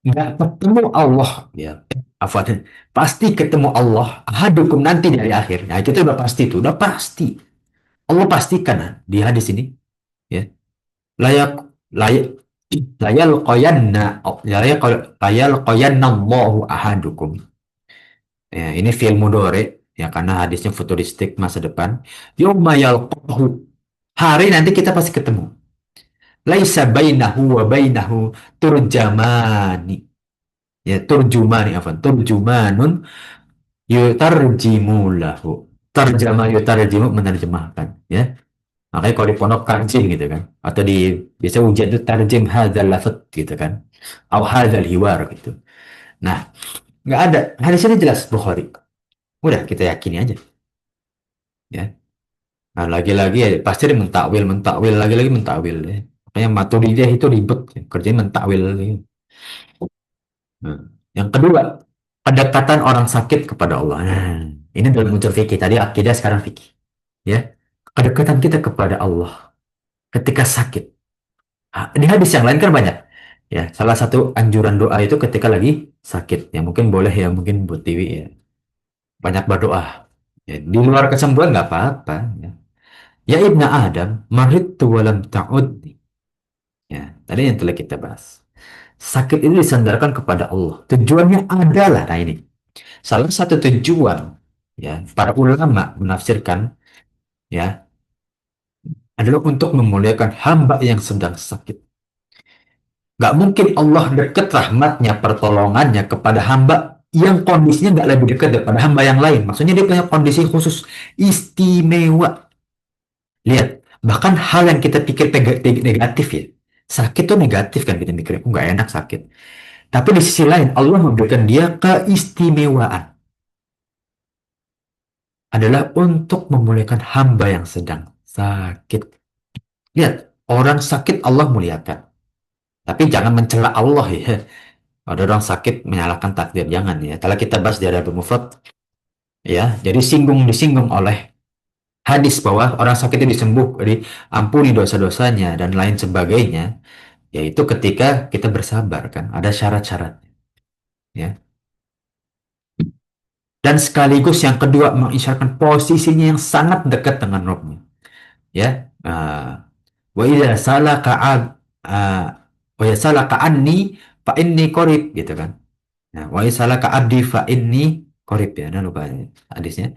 Nggak ketemu Allah, ya. Afwan. Pasti ketemu Allah. Ahadukum nanti dari akhir. Nah, itu udah pasti tuh, udah pasti. Allah pastikan di hadis ini, ya. Layak layak layal qayanna layal qayanna Allahu ahadukum. Ya, ini fi'il mudhari ya karena hadisnya futuristik masa depan. Yauma yalqahu. Hari nanti kita pasti ketemu. Laisa bainahu wa bainahu turjamani. Ya, turjumani afan. Turjumanun yutarjimu lahu. Tarjama yutarjimu menerjemahkan, ya. Makanya kalau di pondok tarjim gitu kan. Atau di biasa ujian itu tarjim hadzal lafaz gitu kan. Atau hadzal hiwar gitu. Nah, nggak ada. Hadis ini jelas Bukhari. Udah kita yakini aja, ya. Nah, lagi-lagi ya pasti dia mentakwil, mentakwil, lagi-lagi mentakwil ya. Makanya Maturidiyah itu ribet, ya. Kerjanya mentakwil lagi. Nah, yang kedua, kedekatan orang sakit kepada Allah. Nah, ini dalam unsur fikih. Tadi akidah, sekarang fikih. Ya, kedekatan kita kepada Allah ketika sakit. Ah, di hadis yang lain kan banyak. Ya, salah satu anjuran doa itu ketika lagi sakit. Ya mungkin boleh ya, mungkin buat Tiwi ya. Banyak berdoa. Ya, di luar kesembuhan nggak apa-apa. Ya. Ya Ibna Adam, maridtu walam ta'udni. Ya, tadi yang telah kita bahas. Sakit ini disandarkan kepada Allah. Tujuannya adalah, nah ini, salah satu tujuan, ya, para ulama menafsirkan, ya, adalah untuk memuliakan hamba yang sedang sakit. Gak mungkin Allah dekat rahmatnya, pertolongannya kepada hamba yang kondisinya gak lebih dekat daripada hamba yang lain. Maksudnya dia punya kondisi khusus istimewa. Lihat, bahkan hal yang kita pikir negatif ya. Sakit tuh negatif kan kita mikir, nggak enak sakit. Tapi di sisi lain Allah memberikan dia keistimewaan adalah untuk memuliakan hamba yang sedang sakit. Lihat, orang sakit Allah muliakan. Tapi jangan mencela Allah ya. Ada orang sakit menyalahkan takdir, jangan ya. Kalau kita bahas di Adabul Mufrad, ya, jadi disinggung oleh hadis bahwa orang sakit itu diampuni dosa-dosanya dan lain sebagainya. Yaitu ketika kita bersabar kan, ada syarat-syarat, ya. Dan sekaligus yang kedua mengisyaratkan posisinya yang sangat dekat dengan rohnya, ya. Wa idza salaka wa idza salaka anni fa inni qarib gitu kan. Nah, wa idza salaka abdi fa inni qarib ya, nah lupa hadisnya.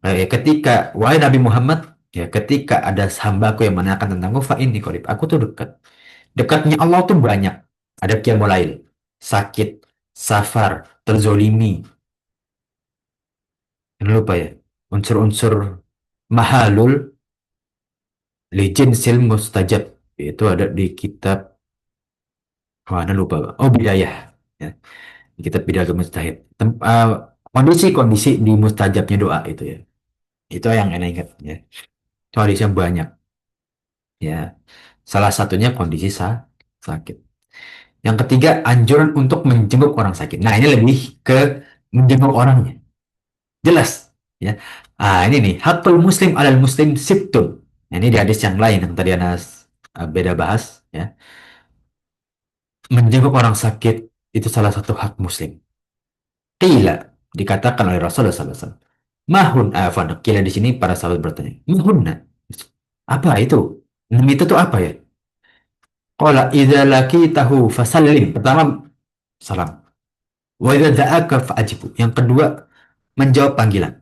Ketika wahai Nabi Muhammad, ya ketika ada hambaku yang menanyakan tentangku fa inni qarib, aku tuh dekat. Dekatnya Allah tuh banyak. Ada qiyamul lail, sakit, safar, terzolimi. Jangan lupa ya, unsur-unsur mahalul lijinsil mustajab. Itu ada di kitab, mana lupa. Oh, Bidayah. Ya. Di kitab Bidayah Mustahid. Kondisi-kondisi di mustajabnya doa itu ya. Itu yang enak ingat ya. Itu hadis yang banyak. Ya. Salah satunya kondisi sakit. Yang ketiga, anjuran untuk menjenguk orang sakit. Nah, ini lebih ke menjenguk orangnya. Jelas, ya. Ini nih, hakul muslim alal muslim siptun. Nah, ini di hadis yang lain yang tadi Anas beda bahas, ya. Menjenguk orang sakit itu salah satu hak muslim. Qila dikatakan oleh Rasulullah SAW. Mahun afan. Qila di sini para sahabat bertanya, mahunna. Apa itu? Itu tuh apa ya? Qala idza laqitahu fasallim. Pertama, salam. Wa idza da'aka fa'ajibu. Yang kedua, menjawab panggilan.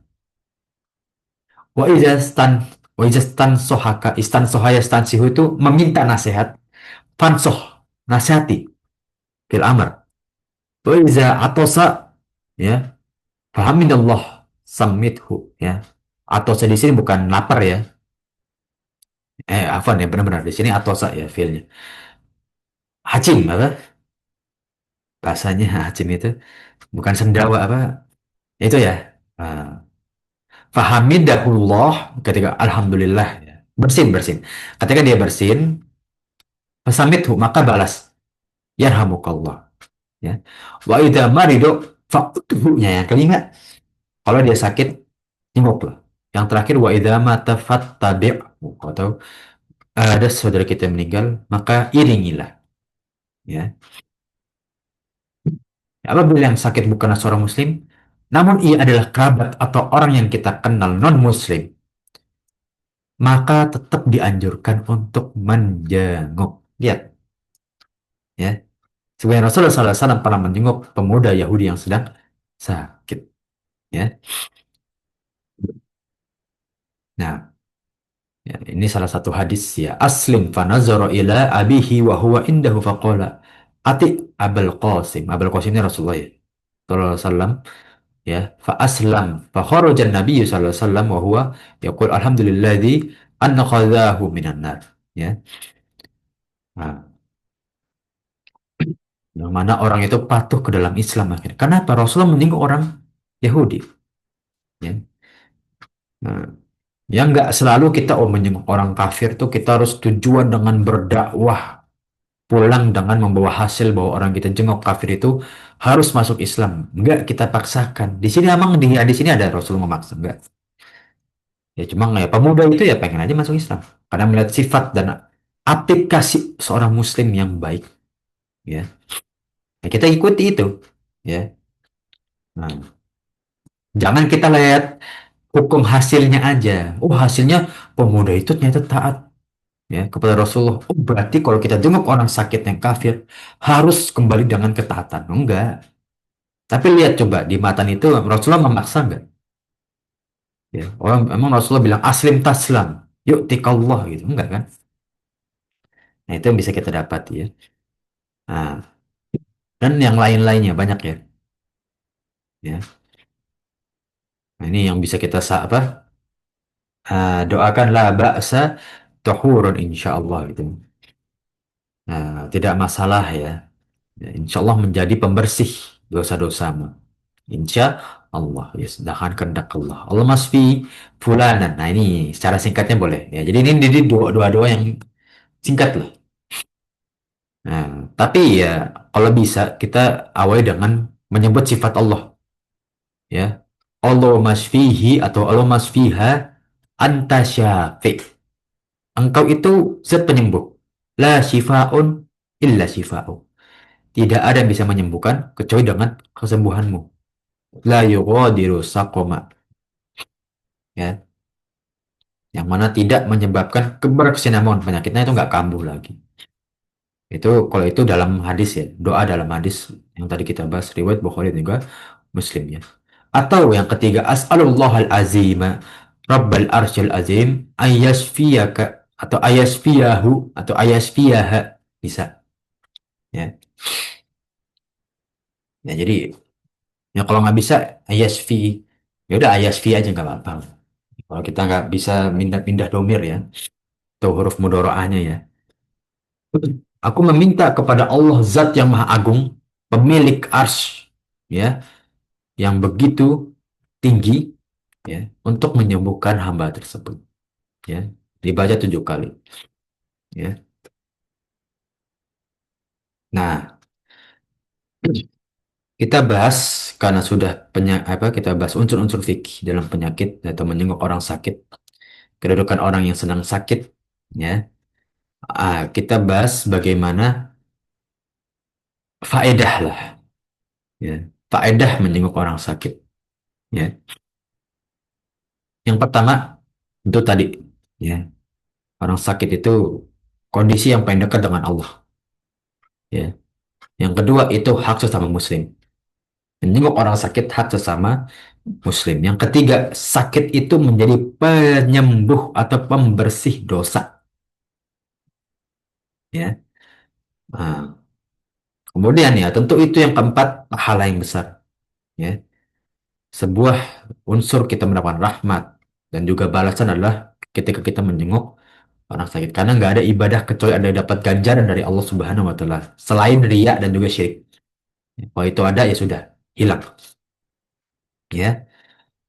Wa iza stan wa iza stan sohaka istan sohaya stan sihu itu meminta nasihat. Fansoh, nasihati fil amr. Wa iza atosa, ya, fahamidallah sammithu, ya. Atosa di sini bukan lapar ya. Afwan ya, benar-benar di sini atosa ya filnya. Hacim apa? Bahasanya hacim itu bukan sendawa apa? Itu ya. Ah, fahamidahullah ketika alhamdulillah, ya. Bersin bersin. Ketika dia bersin, fasamithu maka balas yarhamukallah, ya. Wa idza marido fa'udhu, yang kelima, kalau dia sakit jenguklah, Yang terakhir wa idza mata fattabi', atau ada saudara kita yang meninggal, maka iringilah. Ya. Apabila yang sakit bukanlah seorang muslim, namun ia adalah kerabat atau orang yang kita kenal non-muslim, maka tetap dianjurkan untuk menjenguk. Lihat, ya. Sebenarnya Rasulullah SAW pernah menjenguk pemuda Yahudi yang sedang sakit. Ya. Nah, ya, ini salah satu hadis ya. Aslim fanazara ila abihi wa huwa indahu faqala ati Abul Qasim. Abul Qasim ini Rasulullah ya. Sallallahu alaihi wasallam ya. Fa aslam fa kharaja Nabi sallallahu alaihi wasallam wa huwa yaqul alhamdulilladzi anqadhahu minan nar. Ya. Nah, yang mana orang itu patuh ke dalam Islam akhirnya. Kenapa? Rasulullah menyinggung orang Yahudi. Ya. Nah, yang nggak selalu kita menyinggung orang kafir tuh kita harus tujuan dengan berdakwah pulang dengan membawa hasil bahwa orang kita jenguk kafir itu harus masuk Islam. Enggak kita paksakan. Di sini emang di sini ada Rasul memaksa enggak. Ya cuma ya pemuda itu ya pengen aja masuk Islam karena melihat sifat dan aplikasi seorang muslim yang baik ya. Ya, kita ikuti itu ya. Nah, jangan kita lihat hukum hasilnya aja. Oh, hasilnya pemuda itu ternyata taat ya kepada Rasulullah. Oh, berarti kalau kita jenguk orang sakit yang kafir harus kembali dengan ketaatan. Enggak. Tapi lihat coba di matan itu Rasulullah memaksa enggak? Ya, orang emang Rasulullah bilang aslim taslam, yuk tikallah gitu, enggak kan? Nah itu yang bisa kita dapat ya. Nah, dan yang lain-lainnya banyak ya. Ya, nah, ini yang bisa kita apa? Doakan la ba'sa tahurun insya Allah gitu. Nah, tidak masalah ya. Ya, insya Allah menjadi pembersih dosa-dosamu. Insya Allah ya sedangkan kehendak Allah. Allah masfi fulanan. Nah ini secara singkatnya boleh ya. Jadi ini doa-doa yang singkat lah. Nah, tapi ya kalau bisa kita awali dengan menyebut sifat Allah ya. Allah masfihi atau Allah masfiha anta syafi. Engkau itu zat penyembuh. La syifa'un illa syifa'u. Tidak ada yang bisa menyembuhkan kecuali dengan kesembuhanmu. La yughadiru saqoma. Ya, yang mana tidak menyebabkan keberkesinambungan penyakitnya itu nggak kambuh lagi. Itu kalau itu dalam hadis ya, doa dalam hadis yang tadi kita bahas riwayat Bukhari dan juga Muslim ya. Atau yang ketiga, as'alullahal azima rabbal arsyil azim ayasfiyaka atau ayasfiyahu atau ayasfiyaha bisa ya. Ya jadi ya kalau nggak bisa ayasfi ya udah ayasfi aja nggak apa-apa. Kalau kita nggak bisa pindah-pindah domir ya atau huruf mudoroahnya ya. Aku meminta kepada Allah Zat yang Maha Agung, pemilik arsy, ya, yang begitu tinggi, ya, untuk menyembuhkan hamba tersebut, ya. Dibaca 7 kali, ya. Nah, kita bahas karena sudah apa kita bahas unsur-unsur fikih dalam penyakit atau menyenguk orang sakit, kedudukan orang yang sedang sakit, ya. Kita bahas bagaimana faedah lah, ya. Faedah menyenguk orang sakit, ya. Yang pertama, itu tadi, ya. Orang sakit itu kondisi yang paling dekat dengan Allah. Ya. Yang kedua itu hak sesama muslim. Menjenguk orang sakit hak sesama muslim. Yang ketiga, sakit itu menjadi penyembuh atau pembersih dosa. Ya. Nah, kemudian ya, tentu itu yang keempat, pahala yang besar. Ya. Sebuah unsur kita mendapatkan rahmat dan juga balasan adalah ketika kita menjenguk orang sakit. Karena nggak ada ibadah kecuali ada dapat ganjaran dari Allah Subhanahu wa Ta'ala. Selain riya dan juga syirik. Kalau itu ada ya sudah hilang. Ya,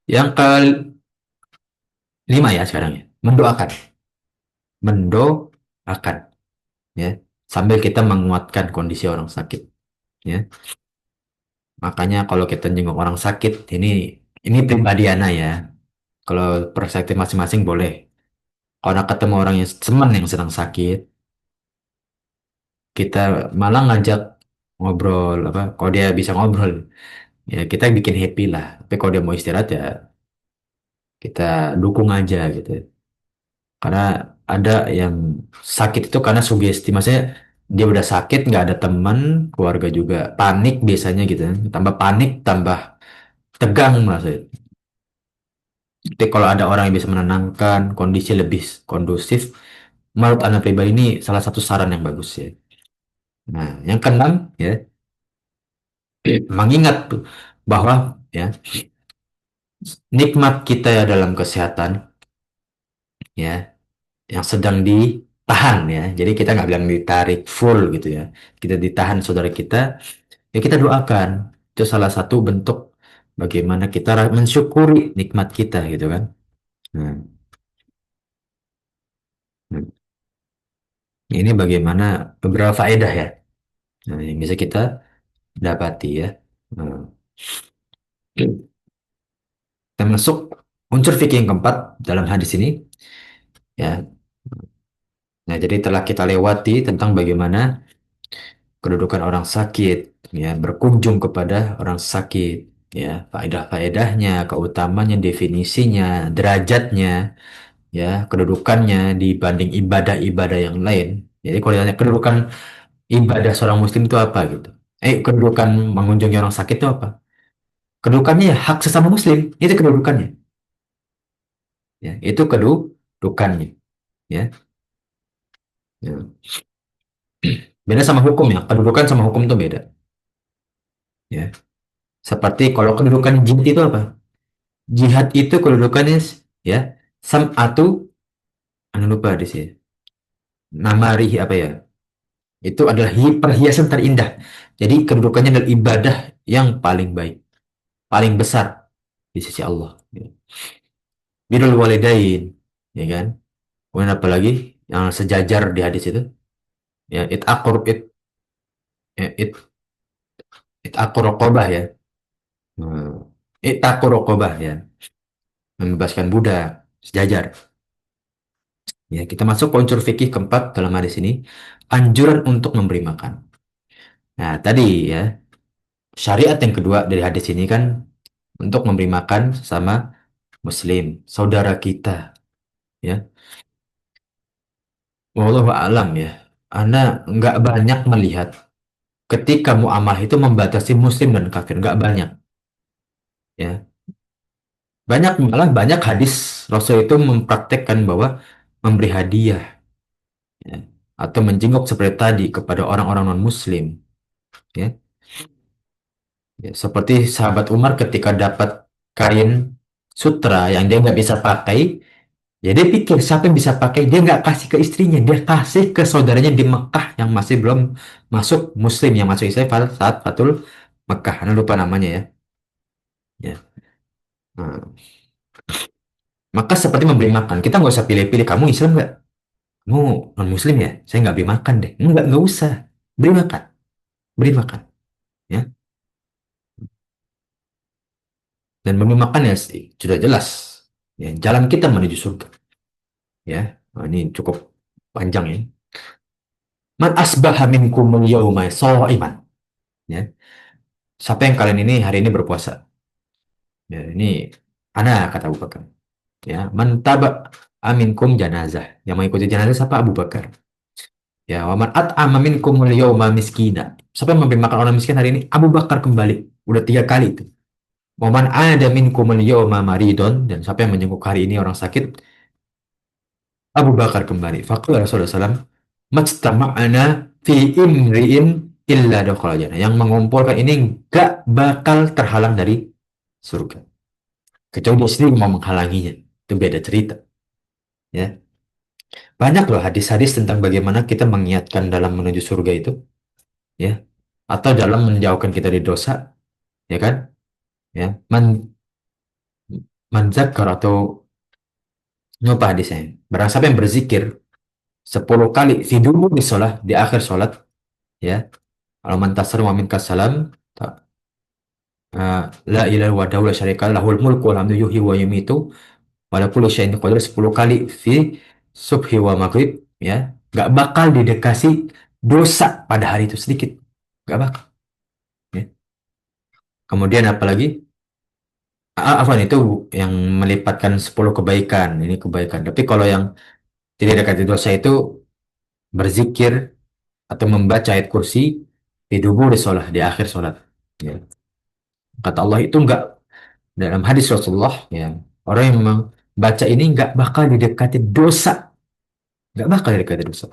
yang kelima ya sekarang ya, mendoakan, mendoakan, ya, sambil kita menguatkan kondisi orang sakit. Ya, makanya kalau kita jenguk orang sakit, ini pribadi Ana ya, Kalau perspektif masing-masing boleh. Kalau ketemu orang yang teman yang sedang sakit, kita malah ngajak ngobrol apa? Kalau dia bisa ngobrol, ya kita bikin happy lah. Tapi kalau dia mau istirahat ya kita dukung aja gitu. Karena ada yang sakit itu karena sugesti, maksudnya dia udah sakit, nggak ada teman, keluarga juga panik biasanya gitu. Tambah panik, tambah tegang maksudnya. Tapi kalau ada orang yang bisa menenangkan, kondisi lebih kondusif, menurut Anda pribadi ini salah satu saran yang bagus ya. Nah, yang keenam ya, mengingat tuh bahwa ya nikmat kita ya dalam kesehatan ya yang sedang ditahan ya. Jadi kita nggak bilang ditarik full gitu ya. Kita ditahan saudara kita, ya kita doakan. Itu salah satu bentuk bagaimana kita mensyukuri nikmat kita gitu kan. Nah, nah, ini bagaimana beberapa faedah ya. Nah, yang bisa kita dapati ya. Nah, termasuk unsur fikih yang keempat dalam hadis ini ya. Nah, jadi telah kita lewati tentang bagaimana kedudukan orang sakit, ya, berkunjung kepada orang sakit, ya, faedah-faedahnya, keutamanya, definisinya, derajatnya, ya, kedudukannya dibanding ibadah-ibadah yang lain. Jadi kalau ditanya kedudukan ibadah seorang muslim itu apa gitu? Kedudukan mengunjungi orang sakit itu apa? Kedudukannya ya hak sesama muslim, itu kedudukannya, ya, itu kedudukannya, ya. Ya. Beda sama hukum ya, kedudukan sama hukum itu beda, ya. Seperti kalau kedudukan jihad itu apa? Jihad itu kedudukannya ya sam'atu, anu lupa di sini. Namari apa ya? Itu adalah perhiasan terindah. Jadi kedudukannya adalah ibadah yang paling baik, paling besar di sisi Allah. Ya. Birrul walidain, ya kan? Kemudian apa lagi yang sejajar di hadis itu? Ya, it akur rokobah ya. It akur rokobah ya, membebaskan budak sejajar. Ya, kita masuk ke unsur fikih keempat dalam hadis ini, anjuran untuk memberi makan. Nah, tadi ya, syariat yang kedua dari hadis ini kan untuk memberi makan sama muslim, saudara kita, ya. Wallahu alam ya. Anda nggak banyak melihat ketika muamalah itu membatasi muslim dan kafir, nggak banyak, ya. Banyak malah banyak hadis Rasul itu mempraktekkan bahwa memberi hadiah, ya, atau menjenguk seperti tadi kepada orang-orang non-muslim, ya. Ya, seperti sahabat Umar ketika dapat kain sutra yang dia nggak bisa pakai, ya dia pikir siapa yang bisa pakai, dia nggak kasih ke istrinya, dia kasih ke saudaranya di Mekah yang masih belum masuk Muslim, yang masuk Islam pada saat Fatul Mekah. Anda lupa namanya ya. Ya. Nah, maka seperti memberi makan, kita nggak usah pilih-pilih. Kamu Islam nggak? Kamu non Muslim ya? Saya nggak beri makan deh. Nggak usah. Beri makan, beri makan. Ya. Dan memberi makan ya sudah jelas. Ya, jalan kita menuju surga. Ya, nah, ini cukup panjang ya. Man asbaha minkumul yawma sha'iman. Ya. Siapa yang kalian ini hari ini berpuasa? Ya, ini anak kata Abu Bakar. Ya, man taba aminkum janazah. Yang mengikuti jenazah siapa? Abu Bakar. Ya, wa man at'ama minkumul yawma miskina. Siapa yang memberi makan orang miskin hari ini? Abu Bakar kembali. Udah 3 kali itu. Wa man ada minkumul yawma maridon. Dan siapa yang menjenguk hari ini orang sakit? Abu Bakar kembali. Faqala Rasulullah SAW, majtama'ana fi imri'in illa dakhala jannah. Yang mengumpulkan ini gak bakal terhalang dari surga. Kecuali dia sendiri mau menghalanginya. Itu beda cerita. Ya. Banyak loh hadis-hadis tentang bagaimana kita mengingatkan dalam menuju surga itu. Ya. Atau dalam menjauhkan kita dari dosa. Ya kan? Ya. Manzakar atau apa hadisnya? Barang siapa yang berzikir 10 kali di dulu di sholat, di akhir sholat. Ya. Kalau mantasar wa minkas salam, la ilaha wa daula syarika lahul mulku wa hamdu yuhyi wa yumitu Wala kullu syai'in qadir 10 kali fi subhi wa maghrib, ya. Nggak bakal didekasi dosa pada hari itu sedikit. Nggak bakal. Ya. Kemudian apalagi? Afwan, itu yang melipatkan 10 kebaikan. Ini kebaikan. Tapi kalau yang tidak dekati dosa itu berzikir atau membaca ayat kursi di dubur sholat, di akhir sholat. Ya. Kata Allah itu enggak, dalam hadis Rasulullah, ya, orang yang membaca ini enggak bakal didekati dosa, enggak bakal didekati dosa.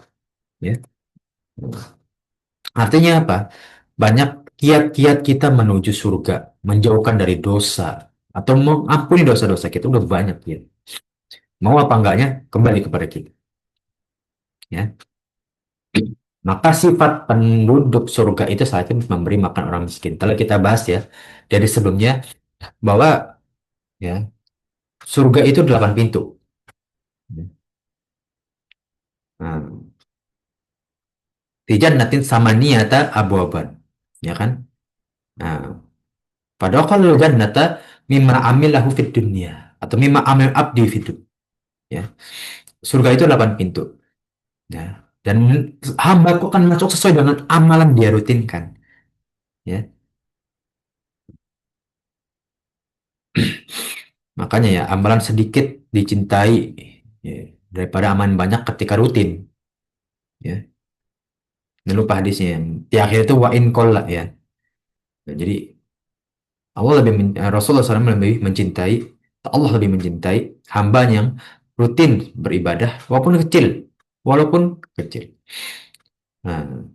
Ya. Artinya apa? Banyak kiat-kiat kita menuju surga, menjauhkan dari dosa atau mengampuni dosa-dosa kita udah banyak ya. Mau apa enggaknya kembali kepada kita. Ya. Maka sifat penduduk surga itu saat itu memberi makan orang miskin. Kalau kita bahas ya dari sebelumnya bahwa, ya, surga itu 8 pintu. Nah, fi jannatin samaniyata abwaban. Ya kan? Nah, padahal kalau jannata mimma amilahu fid dunya atau mimma amil abdi fid dunya. Ya. Surga itu 8 pintu. Ya. Dan hamba kok akan masuk sesuai dengan amalan dia rutinkan. Ya. Makanya ya, amalan sedikit dicintai, ya, daripada amalan banyak ketika rutin. Ya. Jangan lupa hadisnya yang di akhir itu wa in qalla, ya. Nah, jadi Rasulullah SAW lebih mencintai, Allah lebih mencintai hamba yang rutin beribadah walaupun kecil. Nah,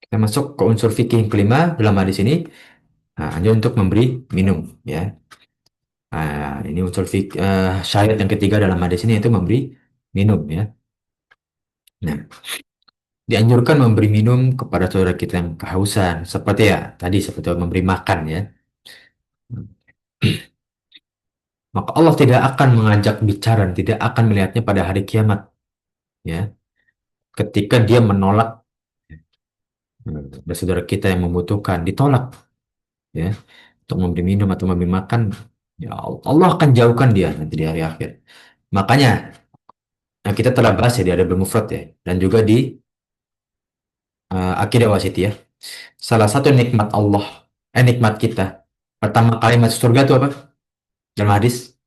kita masuk ke unsur fikih yang kelima dalam hadis ini. Nah, hanya untuk memberi minum, ya. Nah, ini unsur syariat yang ketiga dalam hadis ini itu memberi minum, ya. Nah, dianjurkan memberi minum kepada saudara kita yang kehausan, seperti ya tadi, seperti memberi makan, ya. Maka Allah tidak akan mengajak bicara, tidak akan melihatnya pada hari kiamat, ya. Ketika dia menolak, ada saudara kita yang membutuhkan, ditolak, ya, untuk memberi minum atau memberi makan, ya Allah akan jauhkan dia nanti di hari akhir. Makanya, nah, kita telah bahas ya di Adabul Mufrad, ya, dan juga di Akidah Wasitiyah. Salah satu nikmat Allah, nikmat kita, pertama kali masuk surga itu apa? Dalam hadis,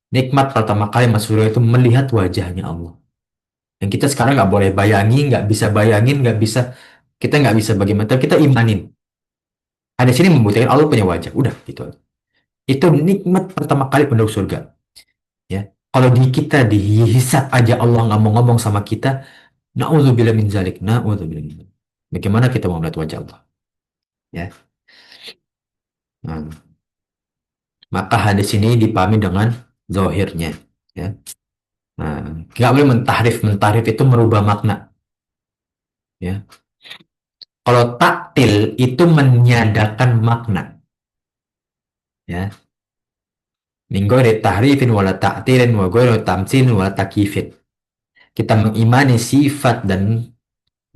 nikmat pertama kali masuk surga itu melihat wajahnya Allah. Yang kita sekarang nggak boleh bayangin, nggak bisa bayangin, nggak bisa, kita nggak bisa bagaimana, tapi kita imanin. Hadis ini membuktikan Allah punya wajah, udah gitu. Itu nikmat pertama kali penduduk surga. Ya, kalau di kita dihisap aja Allah nggak mau ngomong sama kita, na'udzubillah min zalik, na'udzubillah min zalik. Bagaimana kita mau melihat wajah Allah? Ya. Nah, maka hadis ini dipahami dengan zahirnya. Ya. Nah, nggak boleh mentahrif. Mentahrif itu merubah makna. Ya. Kalau taktil itu menyadarkan makna. Ya. Min ghairi tahrifin wala ta'tilin wa ghairi tamtsilin wala takyifin. Kita mengimani sifat dan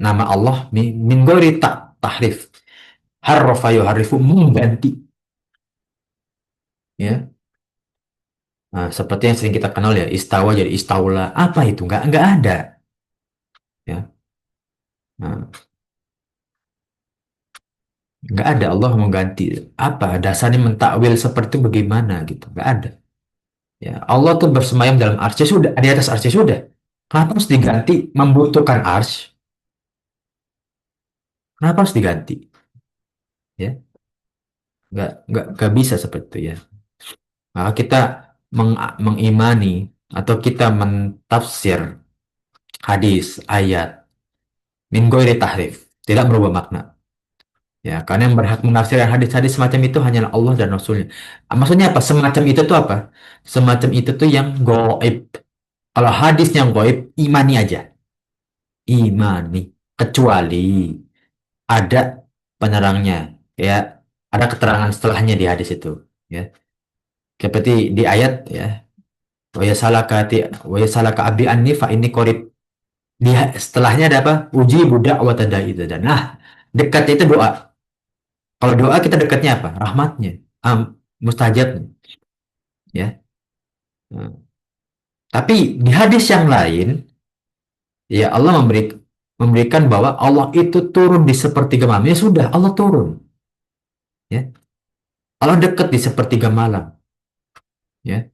nama Allah min ghairi tahrif. Harrafa yuharrifu, mengganti. Ya. Nah, seperti yang sering kita kenal ya, istawa jadi istaula. Apa itu? Nggak ada. Ya. Nah, nggak ada Allah mengganti. Apa dasarnya mentakwil seperti itu bagaimana gitu? Nggak ada. Ya, Allah tuh bersemayam dalam arsy sudah, di atas arsy sudah. Kenapa harus diganti? Membutuhkan arsy. Kenapa harus diganti? Ya, nggak bisa seperti itu, ya. Maka kita mengimani atau kita mentafsir hadis, ayat min ghairi tahrif, tidak merubah makna. Ya, karena yang berhak menafsirkan hadis-hadis semacam itu hanyalah Allah dan Rasulnya. Maksudnya apa? Semacam itu tuh apa? Semacam itu tuh yang goib. Kalau hadis yang goib, imani aja. Imani. Kecuali ada penerangnya. Ya, ada keterangan setelahnya di hadis itu. Ya, seperti di ayat, ya. Wa yasalaka abdi anni fa inni qarib. Setelahnya ada apa? Uji budak wa tadai itu. Dan nah, dekatnya itu doa. Kalau doa kita dekatnya apa? Rahmatnya. Mustajabnya. ya. Nah, tapi di hadis yang lain, ya Allah memberikan bahwa Allah itu turun di sepertiga malam. Ya sudah, Allah turun. Ya, Allah dekat di sepertiga malam. Ya,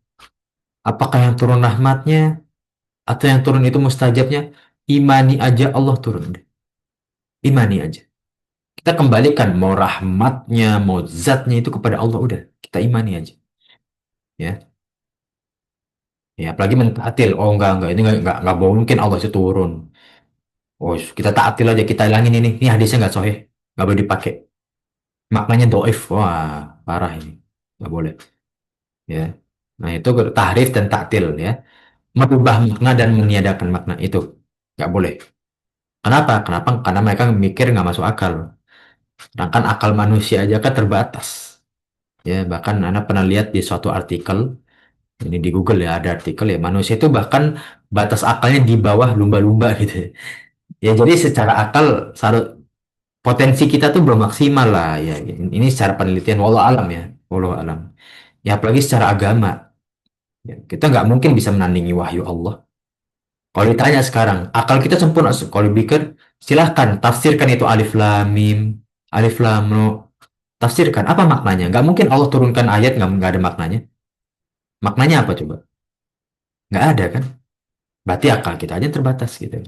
apakah yang turun rahmatnya atau yang turun itu mustajabnya? Imani aja Allah turun. Imani aja. Kita kembalikan mau rahmatnya, mau zatnya itu kepada Allah udah. Kita imani aja. Ya, ya apalagi mentaati. Oh enggak, ini enggak mungkin Allah itu turun. Oh, kita taatil aja, kita hilangin ini. Ini hadisnya nggak sahih, nggak boleh dipakai. Maknanya doif. Wah, parah ini. Nggak boleh. Ya. Nah, itu tahrif dan taktil ya. Merubah makna dan meniadakan makna itu. Nggak boleh. Kenapa? Kenapa? Karena mereka mikir nggak masuk akal. Sedangkan akal manusia aja kan terbatas. Ya, bahkan Anda pernah lihat di suatu artikel, ini di Google ya, ada artikel ya, manusia itu bahkan batas akalnya di bawah lumba-lumba gitu. Ya, jadi secara akal potensi kita tuh belum maksimal lah ya. Ini secara penelitian wallah alam ya, wallah alam. Ya apalagi secara agama, ya, kita nggak mungkin bisa menandingi wahyu Allah. Kalau ditanya sekarang, akal kita sempurna. Kalau dipikir, silahkan tafsirkan itu alif lam mim, alif lam no. Tafsirkan apa maknanya? Nggak mungkin Allah turunkan ayat nggak ada maknanya. Maknanya apa coba? Nggak ada kan? Berarti akal kita aja terbatas gitu.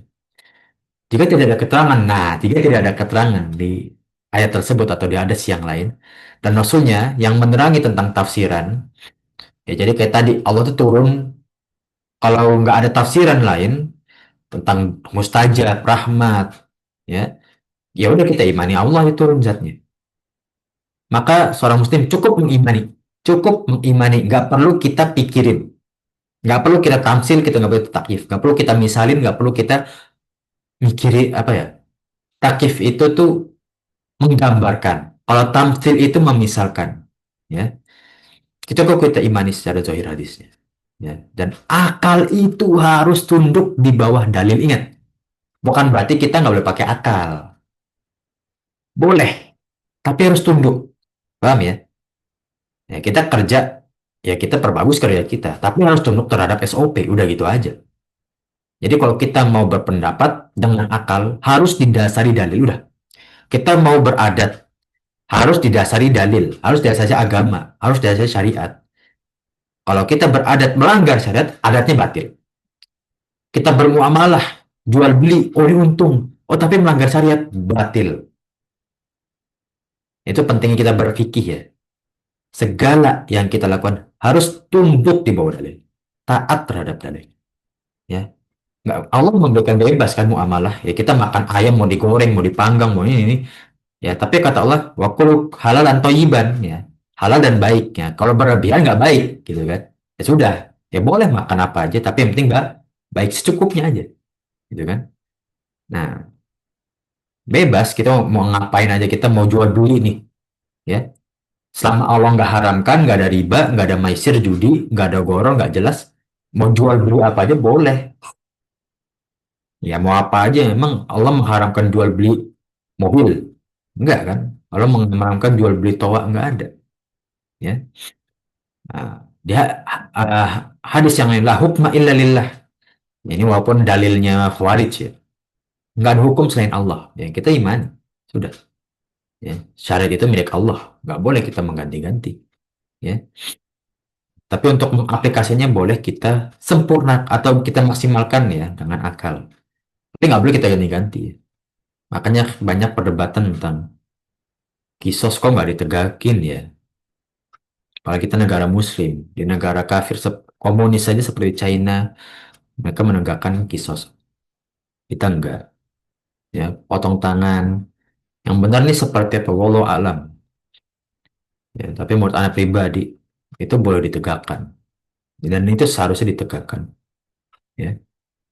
Jika tidak ada keterangan, jika tidak ada keterangan di ayat tersebut atau di hadis yang lain, dan Rasulnya yang menerangi tentang tafsiran, ya jadi kayak tadi Allah itu turun, kalau nggak ada tafsiran lain tentang mustajab, rahmat, ya, ya udah kita imani Allah itu turun zatnya. Maka seorang muslim cukup mengimani, nggak perlu kita pikirin, nggak perlu kita tamsil, kita nggak perlu takyif, nggak perlu kita misalin, nggak perlu kita mikirin apa ya. Takyif itu tuh menggambarkan. Kalau tamsil itu memisalkan, ya. Kita imani secara zahir hadisnya. Ya. Dan akal itu harus tunduk di bawah dalil. Ingat, bukan berarti kita nggak boleh pakai akal. Boleh, tapi harus tunduk. Paham ya? Ya kita kerja, ya kita perbagus kerja kita, tapi harus tunduk terhadap SOP. Udah gitu aja. Jadi kalau kita mau berpendapat dengan akal, harus didasari dalil. Udah. Kita mau beradat, harus didasari dalil, harus didasari agama, harus didasari syariat. Kalau kita beradat melanggar syariat, adatnya batil. Kita bermuamalah, jual beli, oh ini untung. Oh tapi melanggar syariat, batil. Itu pentingnya kita berfikih ya. Segala yang kita lakukan harus tunduk di bawah dalil. Taat terhadap dalil. Ya. Nggak, Allah memberikan bebas kan muamalah. Ya kita makan ayam mau digoreng, mau dipanggang, mau ini. Ya, tapi kata Allah, wakul halal dan toyiban. Ya. Halal dan baik. Ya. Kalau berlebihan nggak baik. Gitu kan. Ya sudah. Ya boleh makan apa aja, tapi yang penting nggak baik secukupnya aja. Gitu kan. Nah, bebas kita mau ngapain aja, kita mau jual beli nih ya, selama Allah nggak haramkan, nggak ada riba, nggak ada maisir judi, nggak ada goro, nggak jelas, mau jual beli apa aja boleh. Ya mau apa aja, emang Allah mengharamkan jual beli mobil? Enggak kan? Allah mengharamkan jual beli toa? Nggak ada ya. Nah, dia hadis yang lain, la hukma illa lillah. Ini walaupun dalilnya khawarij ya, nggak ada hukum selain Allah ya, kita iman sudah. Ya, syariat itu milik Allah, nggak boleh kita mengganti-ganti. Ya, tapi untuk mengaplikasinya boleh kita sempurna atau kita maksimalkan ya dengan akal. Tapi nggak boleh kita ganti-ganti. Makanya banyak perdebatan tentang kisos kok nggak ditegakin ya. Apalagi kita negara Muslim, di negara kafir komunis saja seperti China, mereka menegakkan kisos. Kita enggak. Ya, potong tangan. Yang benar nih seperti apa? Wallahu alam. Ya, tapi menurut anak pribadi itu boleh ditegakkan. Dan itu seharusnya ditegakkan. Ya.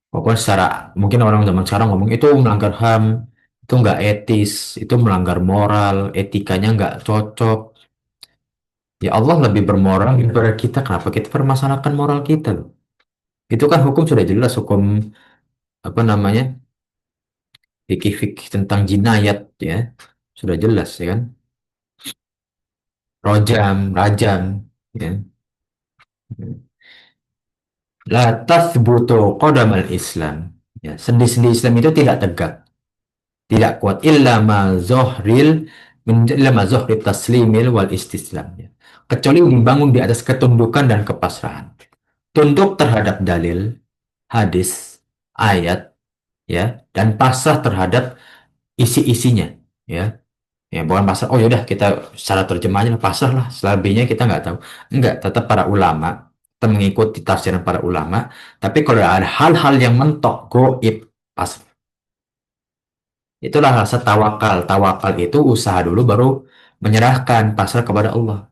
Pokoknya secara mungkin orang zaman sekarang ngomong itu melanggar HAM, itu nggak etis, itu melanggar moral, etikanya nggak cocok. Ya Allah lebih bermoral daripada kita. Kenapa kita permasalahkan moral kita loh? Itu kan hukum sudah jelas, hukum apa namanya, fikih-fikih tentang jinayat ya sudah jelas ya kan. Rojam, rajam, ya. La tathbutu qadamal Islam. Ya, sendi-sendi Islam itu tidak tegak, tidak kuat illa ma zohril taslimil wal istislam. Ya. Kecuali dibangun di atas ketundukan dan kepasrahan. Tunduk terhadap dalil, hadis, ayat, ya, dan pasrah terhadap isi-isinya, ya. Ya, bukan pasrah, oh yaudah kita secara terjemahnya pasrah lah, selebihnya kita nggak tahu. Enggak, tetap para ulama, kita mengikuti tafsiran para ulama, tapi kalau ada hal-hal yang mentok, goib, pasrah. Itulah rasa tawakal. Tawakal itu usaha dulu baru menyerahkan pasrah kepada Allah.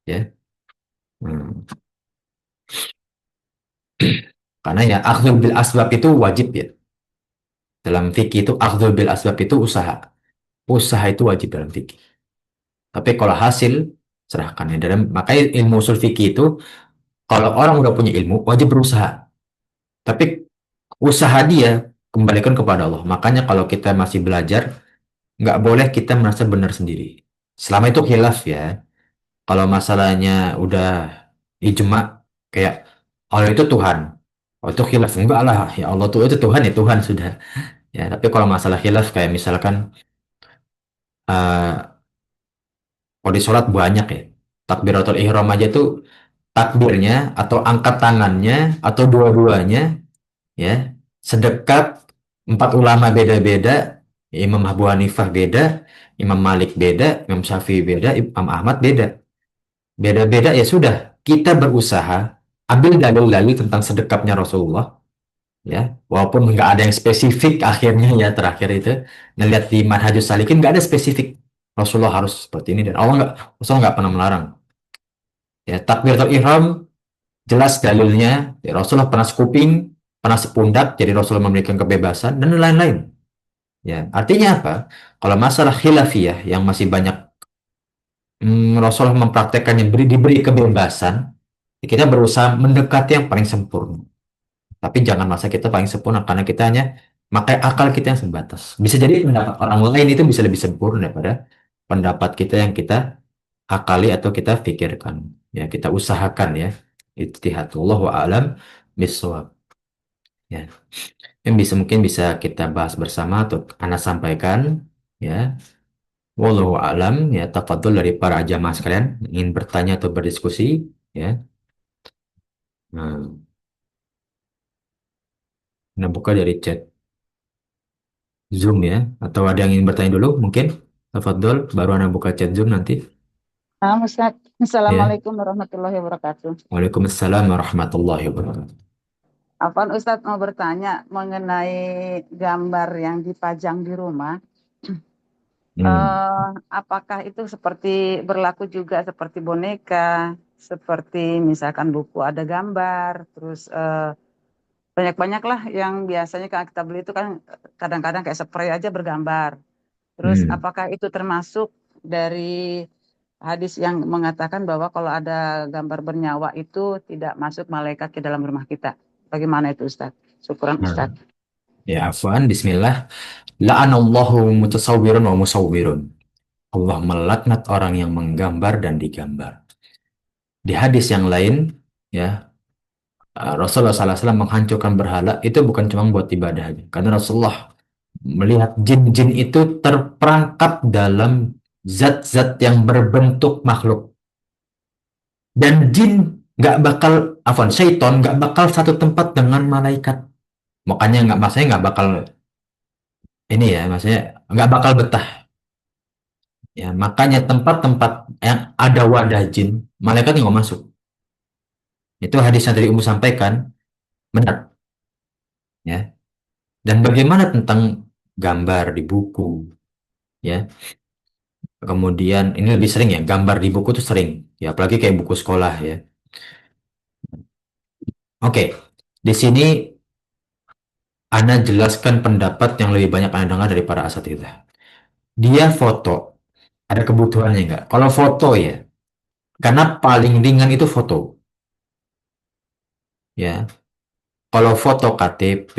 Ya. Hmm. Karena ya akhdul bil asbab itu wajib ya. Dalam fikih itu akhdul bil asbab itu usaha. Usaha itu wajib dalam fikih. Tapi kalau hasil serahkan ya. Dalam makanya ilmu usul fikih itu kalau orang udah punya ilmu wajib berusaha. Tapi usaha dia kembalikan kepada Allah. Makanya kalau kita masih belajar nggak boleh kita merasa benar sendiri. Selama itu khilaf ya. Kalau masalahnya udah ijma kayak Allah itu Tuhan. Oh itu khilaf enggak lah ya Allah tuh itu Tuhan ya Tuhan sudah. Ya tapi kalau masalah khilaf kayak misalkan eh kalau di sholat banyak ya. Takbiratul ihram aja tuh takbirnya atau angkat tangannya atau dua-duanya ya sedekat empat ulama beda-beda, Imam Abu Hanifah beda, Imam Malik beda, Imam Syafi'i beda, Imam Ahmad beda. Beda-beda ya sudah, kita berusaha ambil dalil-dalil tentang sedekapnya Rasulullah, ya, walaupun nggak ada yang spesifik akhirnya ya terakhir itu ngelihat di Manhajus Salikin nggak ada spesifik Rasulullah harus seperti ini dan Rasulullah nggak pernah melarang. Ya, takbiratul ihram jelas dalilnya, ya, Rasulullah pernah sekuping, pernah sepundak, jadi Rasulullah memberikan kebebasan dan lain-lain. Ya, artinya apa? Kalau masalah khilafiyah yang masih banyak Rasulullah mempraktekkannya diberi kebebasan, ya kita berusaha mendekati yang paling sempurna. Tapi jangan masa kita paling sempurna karena kita hanya pakai akal kita yang sebatas. Bisa jadi pendapat orang lain itu bisa lebih sempurna daripada pendapat kita yang kita akali atau kita pikirkan. Ya, kita usahakan ya. Ijtihad. Wallahu a'lam bishawab. Ya, yang bisa mungkin bisa kita bahas bersama atau Anda sampaikan ya. Wallahu a'lam ya tafadhol dari para jamaah sekalian ingin bertanya atau berdiskusi ya. Nah, Anda buka dari chat Zoom ya atau ada yang ingin bertanya dulu mungkin tafadhol baru Anda buka chat Zoom nanti Ustaz. ya. Assalamualaikum warahmatullahi wabarakatuh. Waalaikumsalam warahmatullahi wabarakatuh. Afwan Ustadz mau bertanya mengenai gambar yang dipajang di rumah. Hmm. Apakah itu seperti berlaku juga seperti boneka, seperti misalkan buku ada gambar, terus banyak-banyak lah yang biasanya kalau kita beli itu kan kadang-kadang kayak spray aja bergambar. Terus Hmm. apakah itu termasuk dari hadis yang mengatakan bahwa kalau ada gambar bernyawa itu tidak masuk malaikat ke dalam rumah kita? Bagaimana itu Ustadz? Syukuran Hmm. Ustadz. Ya afwan bismillah la'anallahu mutasawwirun wa musawwirun. Allah melaknat orang yang menggambar dan digambar. Di hadis yang lain, ya, Rasulullah SAW menghancurkan berhala itu bukan cuma buat ibadah aja. Karena Rasulullah melihat jin-jin itu terperangkap dalam zat-zat yang berbentuk makhluk. Dan jin nggak bakal, afwan, syaiton nggak bakal satu tempat dengan malaikat. Makanya nggak, maksudnya nggak bakal ini ya, maksudnya nggak bakal betah. Ya, makanya tempat-tempat yang ada wadah jin, malaikat nggak masuk. Itu hadis yang tadi Ummu sampaikan, benar. Ya. Dan bagaimana tentang gambar di buku, ya. Kemudian ini lebih sering ya, gambar di buku tuh sering, ya apalagi kayak buku sekolah ya. Oke, di sini Ana jelaskan pendapat yang lebih banyak Anda dengar dari para asatidzah. Dia foto, ada kebutuhannya nggak? Kalau foto ya, karena paling ringan itu foto, ya. Kalau foto KTP,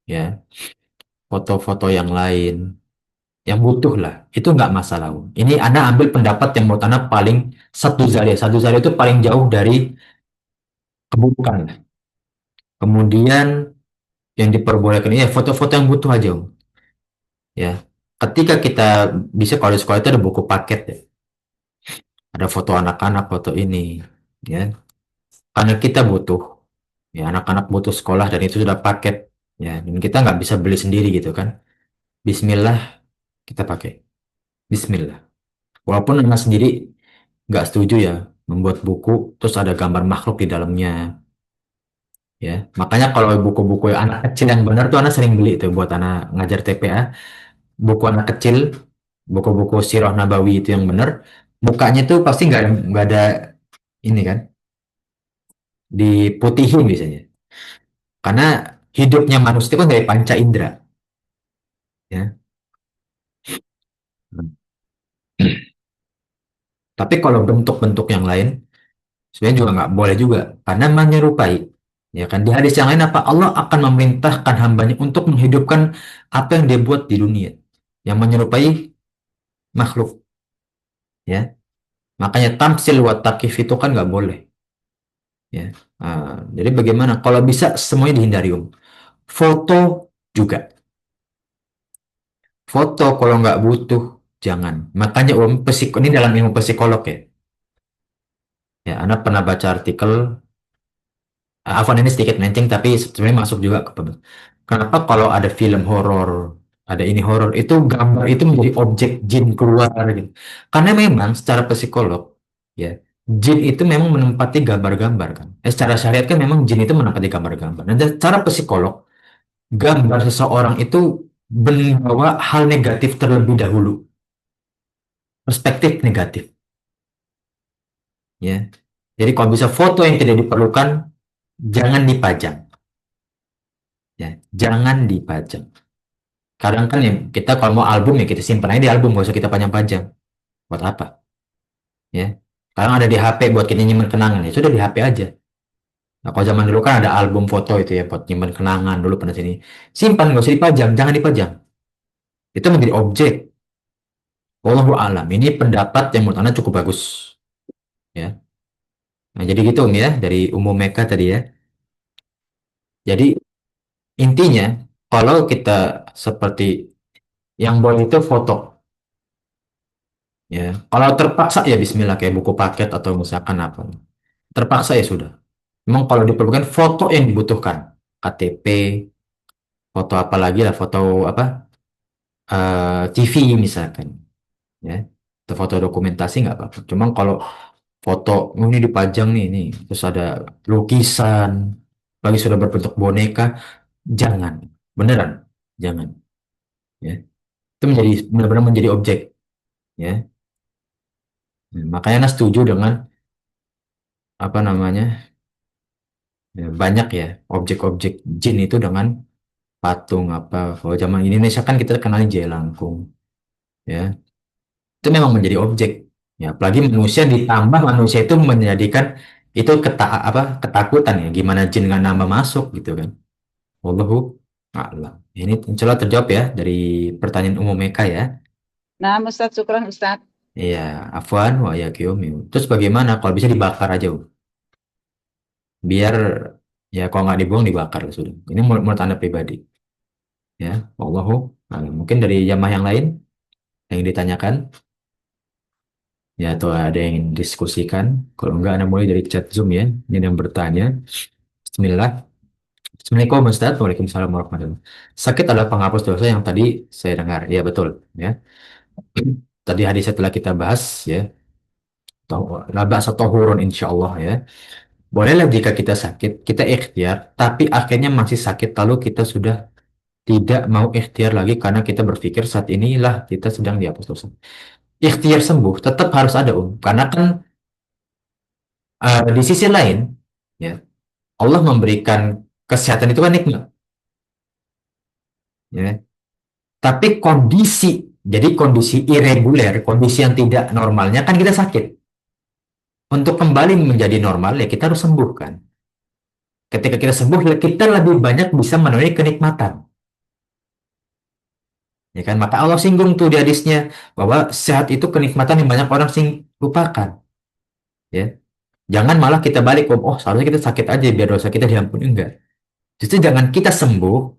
ya, foto-foto yang lain, yang butuh lah, itu nggak masalah. Ini Anda ambil pendapat yang menurut Anda paling satu zariah itu paling jauh dari keburukan lah. Kemudian yang diperbolehkan ini ya foto-foto yang butuh aja, ya. Ketika kita bisa kalau di sekolah itu ada buku paket ya, ada foto anak-anak, foto ini, ya. Karena kita butuh, ya anak-anak butuh sekolah dan itu sudah paket, ya. Dan kita nggak bisa beli sendiri gitu kan. Bismillah kita pakai, Bismillah. Walaupun anak sendiri nggak setuju ya membuat buku terus ada gambar makhluk di dalamnya, ya. Makanya kalau buku-buku anak kecil yang benar tuh anak sering beli tuh buat anak ngajar TPA, buku anak kecil, buku-buku Sirah Nabawi itu yang benar, mukanya tuh pasti nggak ada ini kan, diputihin biasanya. Karena hidupnya manusia itu kan dari panca indera, ya. Tapi kalau bentuk-bentuk yang lain sebenarnya juga nggak boleh juga karena menyerupai. Ya kan di hadis yang lain apa Allah akan memerintahkan hambanya untuk menghidupkan apa yang dia buat di dunia yang menyerupai makhluk, ya. Makanya tamsil wa takif itu kan nggak boleh, ya. Jadi bagaimana kalau bisa semuanya dihindari, foto juga, foto kalau nggak butuh jangan. Makanya ini dalam ilmu psikolog ya, ya Anda pernah baca artikel. Afwan ini sedikit melenceng tapi sebenarnya masuk juga ke kenapa kalau ada film horor, ada ini horor, itu gambar itu menjadi objek jin keluar gitu. Karena memang secara psikolog, ya, jin itu memang menempati gambar-gambar kan. Secara syariat kan memang jin itu menempati gambar-gambar. Dan secara psikolog, gambar seseorang itu membawa hal negatif terlebih dahulu, perspektif negatif, ya. Jadi kalau bisa foto yang tidak diperlukan jangan dipajang, ya, jangan dipajang. Kadang kan ya kita kalau mau album ya kita simpan aja di album, gak usah kita panjang-panjang. Buat apa? Ya. Sekarang ada di HP buat kita nyimpen kenangan ya sudah di HP aja. Nah, kalau zaman dulu kan ada album foto itu ya buat nyimpen kenangan dulu pernah sini. Simpan gak usah dipajang, jangan dipajang. Itu menjadi objek. Wallahu alam. Ini pendapat yang menurut Anda cukup bagus. Ya. Nah, jadi gitu ya dari umum mereka tadi ya. Jadi intinya kalau kita seperti yang boleh itu foto. Ya, kalau terpaksa ya Bismillah kayak buku paket atau misalkan apa. Terpaksa ya sudah. Memang kalau diperlukan foto yang dibutuhkan, KTP, foto apa lagi lah, foto apa, TV misalkan, ya, atau foto dokumentasi nggak apa-apa. Cuma kalau foto ini dipajang nih, terus ada lukisan, lagi sudah berbentuk boneka, jangan, beneran, jangan, ya. Itu menjadi benar-benar menjadi objek, ya. Makanya Anda setuju dengan apa namanya, ya, banyak ya objek-objek jin itu dengan patung apa. Kalau zaman Indonesia kan kita kenal jelangkung, ya. Itu memang menjadi objek. Ya, apalagi manusia ditambah manusia itu menjadikan itu ketakutan ya. Gimana jin nggak nambah masuk gitu kan. Wallahu a'lam. Ini insya Allah terjawab ya dari pertanyaan umum mereka ya. Nah, Ustadz, syukran Ustadz. Iya, afwan wa yakum. Terus bagaimana kalau bisa dibakar aja, Bu? Biar ya kalau nggak dibuang dibakar sudah. Ini menurut Anda pribadi. Ya, wallahu a'lam. Mungkin dari jamaah yang lain yang ditanyakan. Ya, atau ada yang diskusikan. Kalau enggak, Anda mulai dari chat Zoom ya. Ini ada yang bertanya. Bismillah. Assalamualaikum Ustaz. Waalaikumsalam warahmatullahi wabarakatuh. Sakit adalah penghapus dosa yang tadi saya dengar. Ya, betul. Ya. Tadi hadis setelah kita bahas ya. Laba hurun insya Allah ya. Bolehlah jika kita sakit, kita ikhtiar. Tapi akhirnya masih sakit. Lalu kita sudah tidak mau ikhtiar lagi karena kita berpikir saat inilah kita sedang dihapus dosa. Ikhtiar sembuh tetap harus ada, Karena kan di sisi lain, ya, Allah memberikan kesehatan itu kan nikmat, ya. Tapi jadi kondisi irreguler, kondisi yang tidak normalnya kan kita sakit. Untuk kembali menjadi normal ya kita harus sembuh kan. Ketika kita sembuh, kita lebih banyak bisa menemui kenikmatan. Ya kan? Maka Allah singgung tuh di hadisnya bahwa sehat itu kenikmatan yang banyak orang lupakan. Ya, jangan malah kita balik, oh seharusnya kita sakit aja biar dosa kita diampuni, enggak. Justru jangan kita sembuh,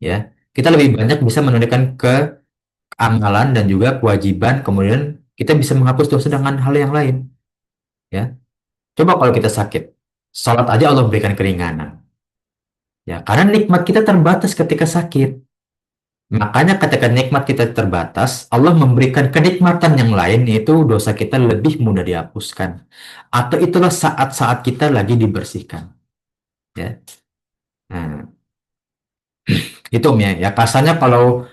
ya. Kita lebih banyak bisa menunaikan keamalan dan juga kewajiban, kemudian kita bisa menghapus dosa dengan hal yang lain, ya. Coba kalau kita sakit, sholat aja Allah berikan keringanan, ya. Karena nikmat kita terbatas ketika sakit. Makanya ketika nikmat kita terbatas, Allah memberikan kenikmatan yang lain, yaitu dosa kita lebih mudah dihapuskan. Atau itulah saat-saat kita lagi dibersihkan, ya. Nah, itu Om ya. Ya kasarnya kalau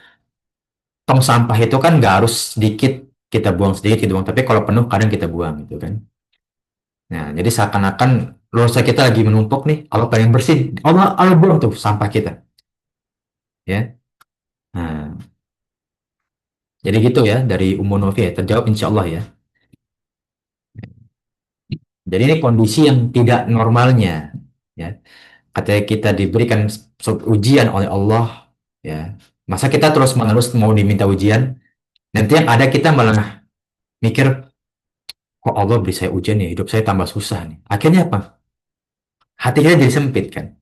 tong sampah itu kan nggak harus sedikit kita buang sedikit gitu Bang. Tapi kalau penuh kadang kita buang gitu kan. Nah, jadi seakan-akan dosa kita lagi menumpuk nih. Allah pengen bersih. Allah buang tuh sampah kita. Ya. Nah, jadi gitu ya dari Ummu Novi ya. Terjawab insya Allah ya. Jadi ini kondisi yang tidak normalnya. Ya. Katanya kita diberikan ujian oleh Allah. Ya. Masa kita terus-menerus mau diminta ujian. Nanti yang ada kita malah mikir, kok Allah beri saya ujian ya, hidup saya tambah susah nih. Akhirnya apa? Hati kita jadi sempit kan.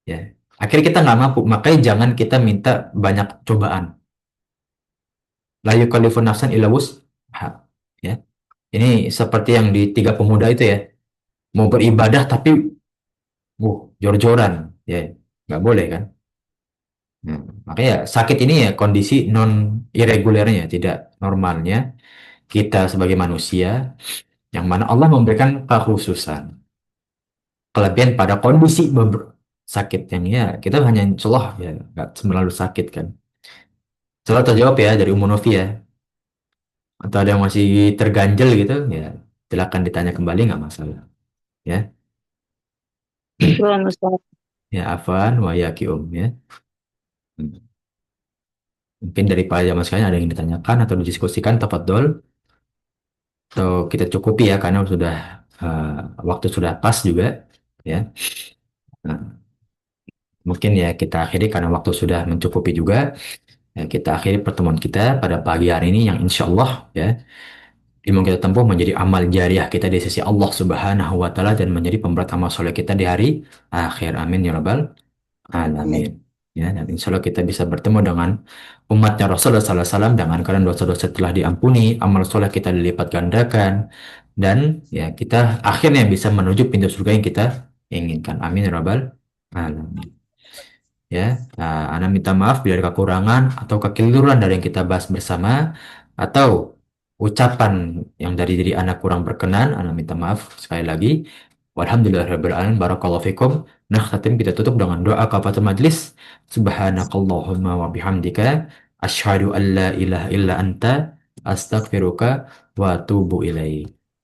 Ya. Akhirnya kita nggak mampu. Makanya jangan kita minta banyak cobaan. La yukallifu nafsan illa wus'aha. Ya. Ini seperti yang di tiga pemuda itu ya. Mau beribadah tapi jor-joran. Ya. Nggak boleh kan. Nah, makanya sakit ini ya kondisi non irregulernya, tidak normalnya kita sebagai manusia yang mana Allah memberikan kekhususan, kelebihan pada kondisi sakit yang ya kita hanya insya Allah ya nggak selalu sakit kan. Selalu terjawab ya dari Ummu Novi ya. Atau ada yang masih terganjel gitu ya silakan ditanya kembali nggak masalah ya. Syukron, Ustaz. Ya afan wa yaki ya. Mungkin dari Pak Jamal sekalian ada yang ditanyakan atau didiskusikan tafadhol atau kita cukupi ya karena sudah waktu sudah pas juga ya. Nah, mungkin ya kita akhiri karena waktu sudah mencukupi juga. Ya, kita akhiri pertemuan kita pada pagi hari ini yang insya Allah ya ilmu kita tempuh menjadi amal jariah kita di sisi Allah Subhanahu wa taala dan menjadi pemberat amal soleh kita di hari akhir. Amin ya rabbal alamin. Ya, dan insya Allah kita bisa bertemu dengan umatnya Rasulullah Sallallahu Alaihi Wasallam dengan keadaan dosa-dosa telah diampuni, amal soleh kita dilipat gandakan, dan ya kita akhirnya bisa menuju pintu surga yang kita inginkan. Amin ya rabbal alamin. Ya, Ana minta maaf bila ada kekurangan atau kekeliruan dari yang kita bahas bersama atau ucapan yang dari diri Ana kurang berkenan, Ana minta maaf sekali lagi. Walhamdulillahirabbil alamin barakallahu fikum. Nah, khatim kita tutup dengan doa kafatul majlis. Subhanakallahumma wa bihamdika asyhadu an la ilaha illa anta astaghfiruka wa atubu ilaik.